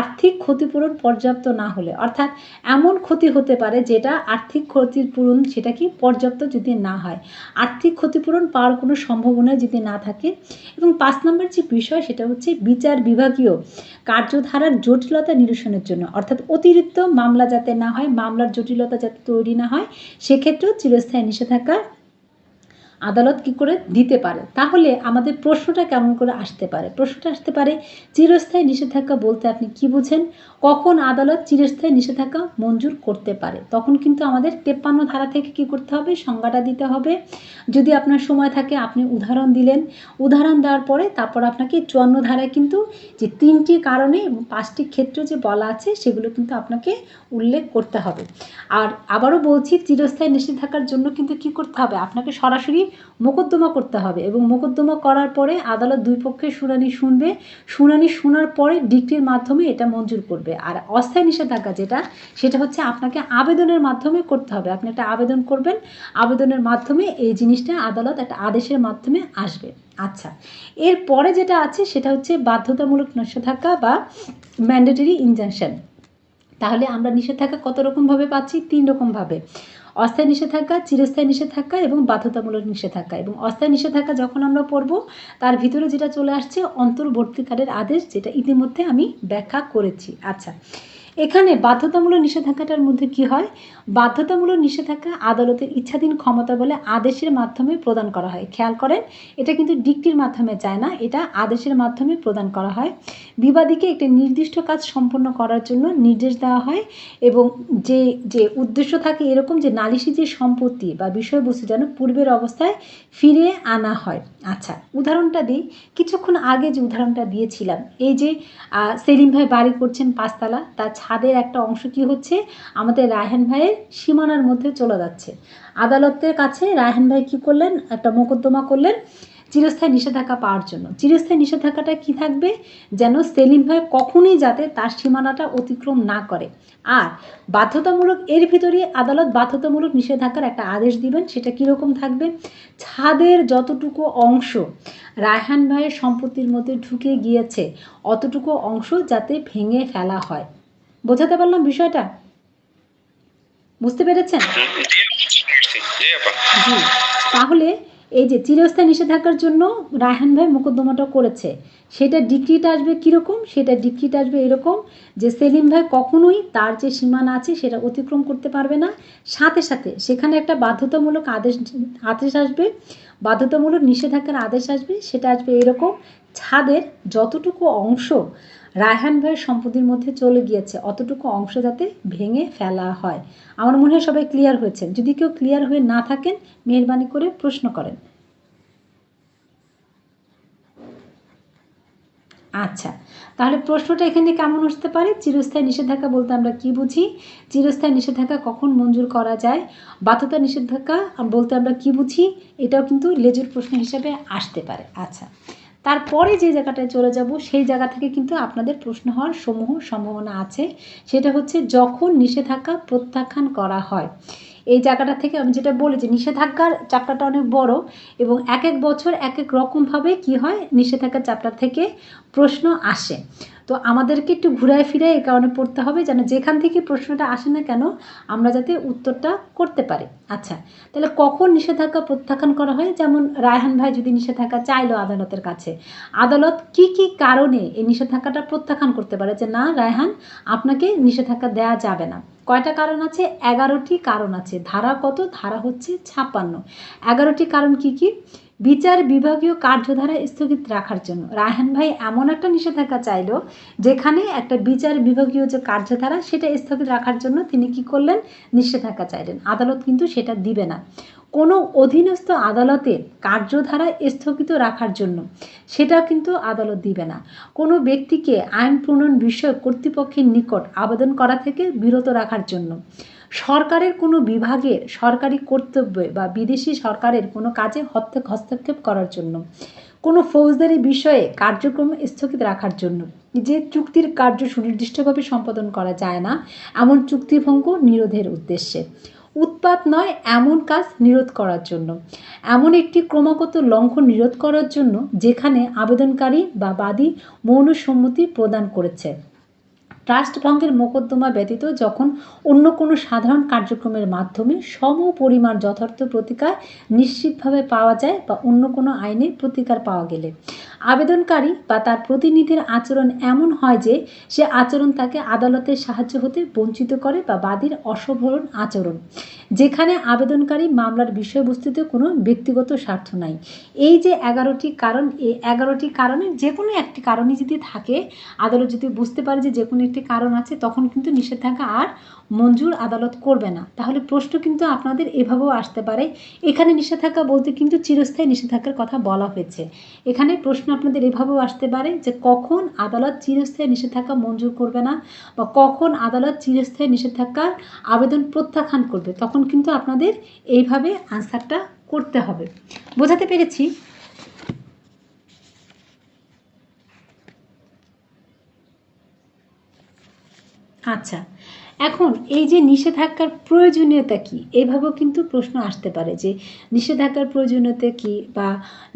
আর্থিক ক্ষতিপূরণ পর্যাপ্ত না হলে, অর্থাৎ এমন ক্ষতি হতে পারে যেটা আর্থিক ক্ষতিপূরণ সেটা কি পর্যাপ্ত যদি না হয়, আর্থিক ক্ষতিপূরণ পাওয়ার কোনো সম্ভাবনা যদি না থাকে। এবং 5 নম্বর যে বিষয় সেটা হচ্ছে বিচার বিভাগীয় কার্যধারার জটিলতা নিরসনের জন্য, অর্থাৎ অতিরিক্ত মামলা যাতে না হয়, মামলার জটিলতা যাতে তৈরি না হয়, সেক্ষেত্রেও চিরস্থায়ী নিষেধাজ্ঞা আদালত কি করে দিতে পারে। তাহলে আমাদের প্রশ্নটা কেমন করে আসতে পারে, প্রশ্নটা আসতে পারে চিরস্থায়ী নিষেধাজ্ঞা বলতে আপনি কি বুঝেন, কখন আদালত চিরস্থায়ী নিষেধাজ্ঞা মঞ্জুর করতে পারে। তখন কিন্তু আমাদের 53 ধারা থেকে কি করতে হবে, সংজ্ঞাটা দিতে হবে। যদি আপনার সময় থাকে আপনি উদাহরণ দিলেন, উদাহরণ দেওয়ার পরে তারপর আপনাকে 54 ধারায় কিন্তু যে 3টি কারণে এবং 5টি ক্ষেত্র যে বলা আছে সেগুলো কিন্তু আপনাকে উল্লেখ করতে হবে। আর আবারও বলছি, চিরস্থায়ী নিষেধাজ্ঞার জন্য কিন্তু কি করতে হবে, আপনাকে সরাসরি মোকদ্দমা করতে হবে, এবং মোকদ্দমা করার পরে আদালত দুই পক্ষের শুনানি শুনবে, শুনানি শোনার পরে ডিক্রির মাধ্যমে এটা মঞ্জুর করবে। আর অস্থায়ী নিষেধাজ্ঞা যেটা, সেটা হচ্ছে আপনাকে আবেদনের মাধ্যমে করতে হবে, আপনি একটা আবেদন করবেন, আবেদনের মাধ্যমে এই জিনিসটা আদালত একটা আদেশের মাধ্যমে আসবে। আচ্ছা, এরপরে যেটা আছে সেটা হচ্ছে বাধ্যতামূলক নিষেধাজ্ঞা বা ম্যান্ডেটরি ইনজাংশন। তাহলে আমরা নিষেধাজ্ঞা কত রকমভাবে পাচ্ছি, 3 রকমভাবে, অস্থায়ী নিষেধাজ্ঞা, চিরস্থায়ী নিষেধাজ্ঞা এবং বাধ্যতামূলক নিষেধাজ্ঞা। এবং অস্থায়ী নিষেধাজ্ঞা যখন আমরা পড়ব তার ভিতরে যেটা চলে আসছে অন্তর্বর্তীকালের আদেশ, যেটা ইতিমধ্যে আমি ব্যাখ্যা করেছি। আচ্ছা, এখানে বাধ্যতামূলক নিষেধাজ্ঞাটার মধ্যে কি হয়, বাধ্যতামূলক নিষেধাজ্ঞা আদালতের ইচ্ছাধীন ক্ষমতা বলে আদেশের মাধ্যমে প্রদান করা হয়। খেয়াল করেন, এটা কিন্তু ডিক্রির মাধ্যমে যায় না, এটা আদেশের মাধ্যমে প্রদান করা হয়। বিবাদীকে একটি নির্দিষ্ট কাজ সম্পন্ন করার জন্য নির্দেশ দেওয়া হয়, এবং যে যে উদ্দেশ্য থাকে এরকম যে নালিশি যে সম্পত্তি বা বিষয়বস্তু যেন পূর্বের অবস্থায় ফিরিয়ে আনা হয়। আচ্ছা, উদাহরণটা দিই, কিছুক্ষণ আগে যে উদাহরণটা দিয়েছিলাম, এই যে সেলিম ভাই বাড়ি করছেন 5 তলা, তার ছাদের একটা অংশ কি হচ্ছে, আমাদের রায়হান ভাইয়ের সীমানার মধ্যে চলে যাচ্ছে। আদালতের কাছে রায়হান ভাই কি করলেন, একটা মোকদ্দমা করলেন চিরস্থায়ী নিষেধাজ্ঞা পাওয়ার জন্য। চিরস্থায়ী নিষেধাজ্ঞাটা কি থাকবে, যেন সেলিম ভাই কখনোই যাতে তার সীমানাটা অতিক্রম না করে। আর বাধ্যতামূলক, এর ভিতরে আদালত বাধ্যতামূলক নিষেধাজ্ঞার একটা আদেশ দিবেন, সেটা কীরকম থাকবে, ছাদের যতটুকু অংশ রায়হান ভাইয়ের সম্পত্তির মধ্যে ঢুকে গিয়েছে অতটুকু অংশ যাতে ভেঙে ফেলা হয়। বোঝাতে পারলাম বিষয়টা, বুঝতে পেরেছেন? জি, তাহলে এই যে চিরস্থায়ী নিষেধাজ্ঞার জন্য রায়হান ভাই মোকদ্দমাটা করেছে, সেটা ডিক্রিটা আসবে কীরকম, সেটা ডিক্রিটা আসবে এরকম যে সেলিম ভাই কখনোই তার যে সীমানা আছে সেটা অতিক্রম করতে পারবে না, সাথে সাথে সেখানে একটা বাধ্যতামূলক আদেশ আসবে, বাধ্যতামূলক নিষেধাজ্ঞার আদেশ আসবে, সেটা আসবে এরকম, ছাদের যতটুকু অংশ রায়হান ভাইয়ের সম্পত্তির মধ্যে চলে গিয়েছে অতটুকু অংশ যাতে ভেঙে ফেলা হয়। আমার মনে হয় সবাই ক্লিয়ার হয়েছেন। যদি কেউ ক্লিয়ার হয়ে না থাকেন মেহেরবানি করে প্রশ্ন করেন। আচ্ছা, তাহলে প্রশ্নটা এখানে কেমন আসতে পারে? চিরস্থায়ী নিষেধাজ্ঞা বলতে আমরা কি বুঝি? চিরস্থায়ী নিষেধাজ্ঞা কখন মঞ্জুর করা যায়? বাধ্যতা নিষেধাজ্ঞা বলতে আমরা কি বুঝি? এটাও কিন্তু লেজুর প্রশ্ন হিসেবে আসতে পারে। আচ্ছা, তারপরে যে জায়গাটায় চলে যাব সেই জায়গা থেকে কিন্তু আপনাদের প্রশ্ন হওয়ার সমূহ সম্ভাবনা আছে। সেটা হচ্ছে যখন নিষেধাজ্ঞা প্রত্যাখ্যান করা হয়। এই জায়গাটা থেকে আমি যেটা বলি যে নিষেধাজ্ঞার চ্যাপ্টারটা অনেক বড় এবং এক এক বছর এক এক রকমভাবে কি হয় নিষেধাজ্ঞার চ্যাপ্টার থেকে প্রশ্ন আসে। তো আমাদেরকে একটু ঘুরায় ফিরায় এই কারণে পড়তে হবে যেন যেখান থেকে প্রশ্নটা আসে না কেন আমরা যাতে উত্তরটা করতে পারি। আচ্ছা, তাহলে কখন নিষেধাজ্ঞা প্রত্যাখ্যান করা হয়? যেমন রায়হান ভাই যদি নিষেধাজ্ঞা চাইলো আদালতের কাছে, আদালত কি কি কারণে এই নিষেধাজ্ঞাটা প্রত্যাখ্যান করতে পারে যে না রায়হান আপনাকে নিষেধাজ্ঞা দেওয়া যাবে না? কয়টা কারণ আছে? 11টি কারণ আছে। ধারা কত? ধারা হচ্ছে 56। 11টি কারণ কি কি? বিচার বিভাগীয় কার্যধারা স্থগিত রাখার জন্য। রায়হান ভাই এমন একটা নিষেধাজ্ঞা চাইলো যেখানে একটা বিচার বিভাগীয় যে কার্যধারা সেটা স্থগিত রাখার জন্য তিনি কি করলেন? নিষেধাজ্ঞা চাইলেন। আদালত কিন্তু সেটা দিবে না। কোনো অধীনস্থ আদালতের কার্যধারা স্থগিত রাখার জন্য সেটাও কিন্তু আদালত দিবে না। কোনো ব্যক্তিকে আইন প্রণয়ন বিষয়ক কর্তৃপক্ষের নিকট আবেদন করা থেকে বিরত রাখার জন্য, সরকারের কোনো বিভাগের সরকারি কর্তব্যে বা বিদেশি সরকারের কোনো কাজে হস্তক্ষেপ করার জন্য, কোনো ফৌজদারি বিষয়ে কার্যক্রম স্থগিত রাখার জন্য, যে চুক্তির কার্য সুনির্দিষ্টভাবে সম্পাদন করা যায় না এমন চুক্তিভঙ্গ নিরোধের উদ্দেশ্যে, উৎপাত নয় এমন কাজ নিরোধ করার জন্য, এমন একটি ক্রমাগত লঙ্ঘন নিরোধ করার জন্য যেখানে আবেদনকারী বা বাদী মৌন সম্মতি প্রদান করেছে, ট্রাস্ট ভঙ্গের মোকদ্দমা ব্যতীত যখন অন্য কোনো সাধারণ কার্যক্রমের মাধ্যমে সমপরিমাণ যথার্থ প্রতিকার নিশ্চিতভাবে পাওয়া যায় বা অন্য কোনো আইনে প্রতিকার পাওয়া গেলে, আবেদনকারী বা তার প্রতিনিধির আচরণ এমন হয় যে সে আচরণ তাকে আদালতের সাহায্য হতে বঞ্চিত করে বা বাদীর অসাধারণ আচরণ, যেখানে আবেদনকারী মামলার বিষয়বস্তুতে কোনো ব্যক্তিগত স্বার্থ নাই। এই যে 11টি কারণ, এই 11টি কারণে যে কোনো একটি কারণই যদি থাকে, আদালত যদি বুঝতে পারে যে কোনো একটি কারণ আছে তখন কিন্তু নিষেধাজ্ঞা আর মঞ্জুর আদালত করবে না। তাহলে প্রশ্ন কিন্তু আপনাদের এভাবেও আসতে পারে। এখানে নিষেধাজ্ঞা বলতে কিন্তু চিরস্থায়ী নিষেধাজ্ঞার কথা বলা হয়েছে। এখানে প্রশ্ন আপনাদের এভাবেও আসতে পারে যে কখন আদালত চিরস্থায়ী নিষেধাজ্ঞা মঞ্জুর করবে না বা কখন আদালত চিরস্থায়ী নিষেধাজ্ঞার আবেদন প্রত্যাখ্যান করবে, তখন কিন্তু আপনাদের এইভাবে আনসারটা করতে হবে। বোঝাতে পেরেছি? আচ্ছা, এখন এই যে নিষেধাজ্ঞার প্রয়োজনীয়তা কি, এইভাবেও কিন্তু প্রশ্ন আসতে পারে যে নিষেধাজ্ঞার প্রয়োজনীয়তা কি বা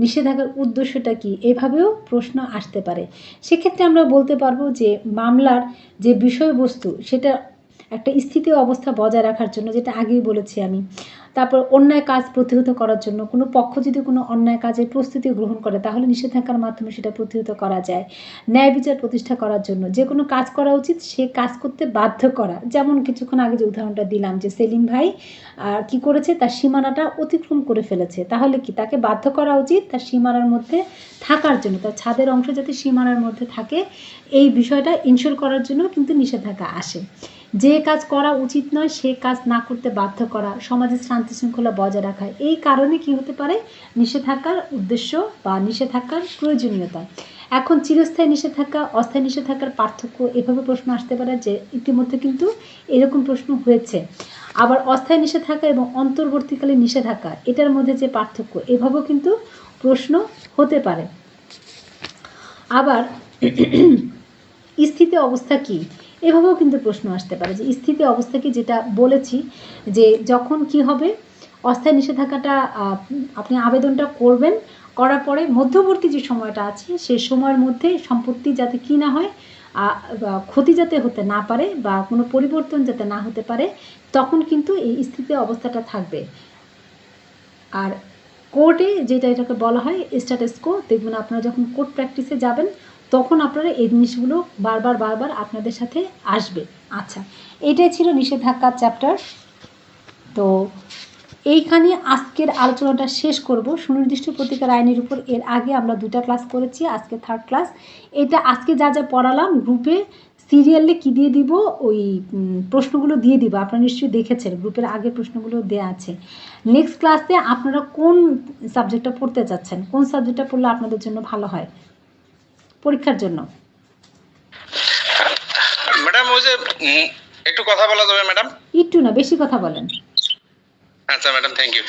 নিষেধাজ্ঞার উদ্দেশ্যটা কি, এভাবেও প্রশ্ন আসতে পারে। সেক্ষেত্রে আমরা বলতে পারবো যে মামলার যে বিষয়বস্তু সেটা একটা স্থিতি অবস্থা বজায় রাখার জন্য, যেটা আগেই বলেছি আমি। তারপর অন্যায় কাজ প্রতিহত করার জন্য, কোনো পক্ষ যদি কোনো অন্যায় কাজের প্রস্তুতি গ্রহণ করে তাহলে নিষেধাজ্ঞার মাধ্যমে সেটা প্রতিহত করা যায়। ন্যায় বিচার প্রতিষ্ঠা করার জন্য, যে কোনো কাজ করা উচিত সে কাজ করতে বাধ্য করা। যেমন কিছুক্ষণ আগে যে উদাহরণটা দিলাম যে সেলিম ভাই কি করেছে, তার সীমানাটা অতিক্রম করে ফেলেছে, তাহলে কি তাকে বাধ্য করা উচিত তার সীমানার মধ্যে থাকার জন্য, তার ছাদের অংশ যাতে সীমানার মধ্যে থাকে এই বিষয়টা ইনশিওর করার জন্য কিন্তু নিষেধাজ্ঞা আসে। যে কাজ করা উচিত নয় সে কাজ না করতে বাধ্য করা, সমাজের শান্তি শৃঙ্খলা বজায় রাখা, এই কারণে কি হতে পারে নিষেধাজ্ঞার উদ্দেশ্য বা নিষেধাজ্ঞার প্রয়োজনীয়তা। এখন চিরস্থায়ী নিষেধাজ্ঞা অস্থায়ী নিষেধাজ্ঞার পার্থক্য, এভাবে প্রশ্ন আসতে পারে যে ইতিমধ্যে কিন্তু এরকম প্রশ্ন হয়েছে। আবার অস্থায়ী নিষেধাজ্ঞা এবং অন্তর্বর্তীকালীন নিষেধাজ্ঞা এটার মধ্যে যে পার্থক্য, এভাবেও কিন্তু প্রশ্ন হতে পারে। আবার স্থিতি অবস্থা কি, এভাবেও কিন্তু প্রশ্ন আসতে পারে যে স্থিতি অবস্থা কি, যেটা বলেছি যে যখন কি হবে অস্থায়ী নিষেধাজ্ঞাটা আপনি আবেদনটা করবেন, করার পরে মধ্যবর্তী যে সময়টা আছে সেই সময়ের মধ্যে সম্পত্তি যাতে কি না হয়, ক্ষতি যাতে হতে না পারে বা কোনো পরিবর্তন যাতে না হতে পারে, তখন কিন্তু এই স্থিতি অবস্থাটা থাকবে। আর কোর্টে যেটা এটাকে বলা হয় স্ট্যাটাস কো, দেখবেন আপনারা যখন কোর্ট প্র্যাকটিসে যাবেন তখন আপনারা এই জিনিসগুলো বারবার আপনাদের সাথে আসবে। আচ্ছা, এটাই ছিল নিষেধাজ্ঞার চ্যাপ্টার। তো এইখানে আজকের আলোচনাটা শেষ করব সুনির্দিষ্ট প্রতিকার আইনের উপর। এর আগে আমরা 2টা ক্লাস করেছি, আজকে 3rd ক্লাস। এটা আজকে যা যা পড়ালাম গ্রুপে সিরিয়ালে কি দিয়ে দিব, ওই প্রশ্নগুলো দিয়ে দিব। আপনারা নিশ্চয়ই দেখেছেন গ্রুপের আগে প্রশ্নগুলো দেওয়া আছে। নেক্সট ক্লাসে আপনারা কোন সাবজেক্টটা পড়তে চাচ্ছেন, কোন সাবজেক্টটা পড়লে আপনাদের জন্য ভালো হয়, পরীক্ষার জন্য। ম্যাডাম ওই যে একটু কথা বলা যাবে ম্যাডাম? একটু না, বেশি কথা বলেন। আচ্ছা ম্যাডাম, থ্যাংক ইউ।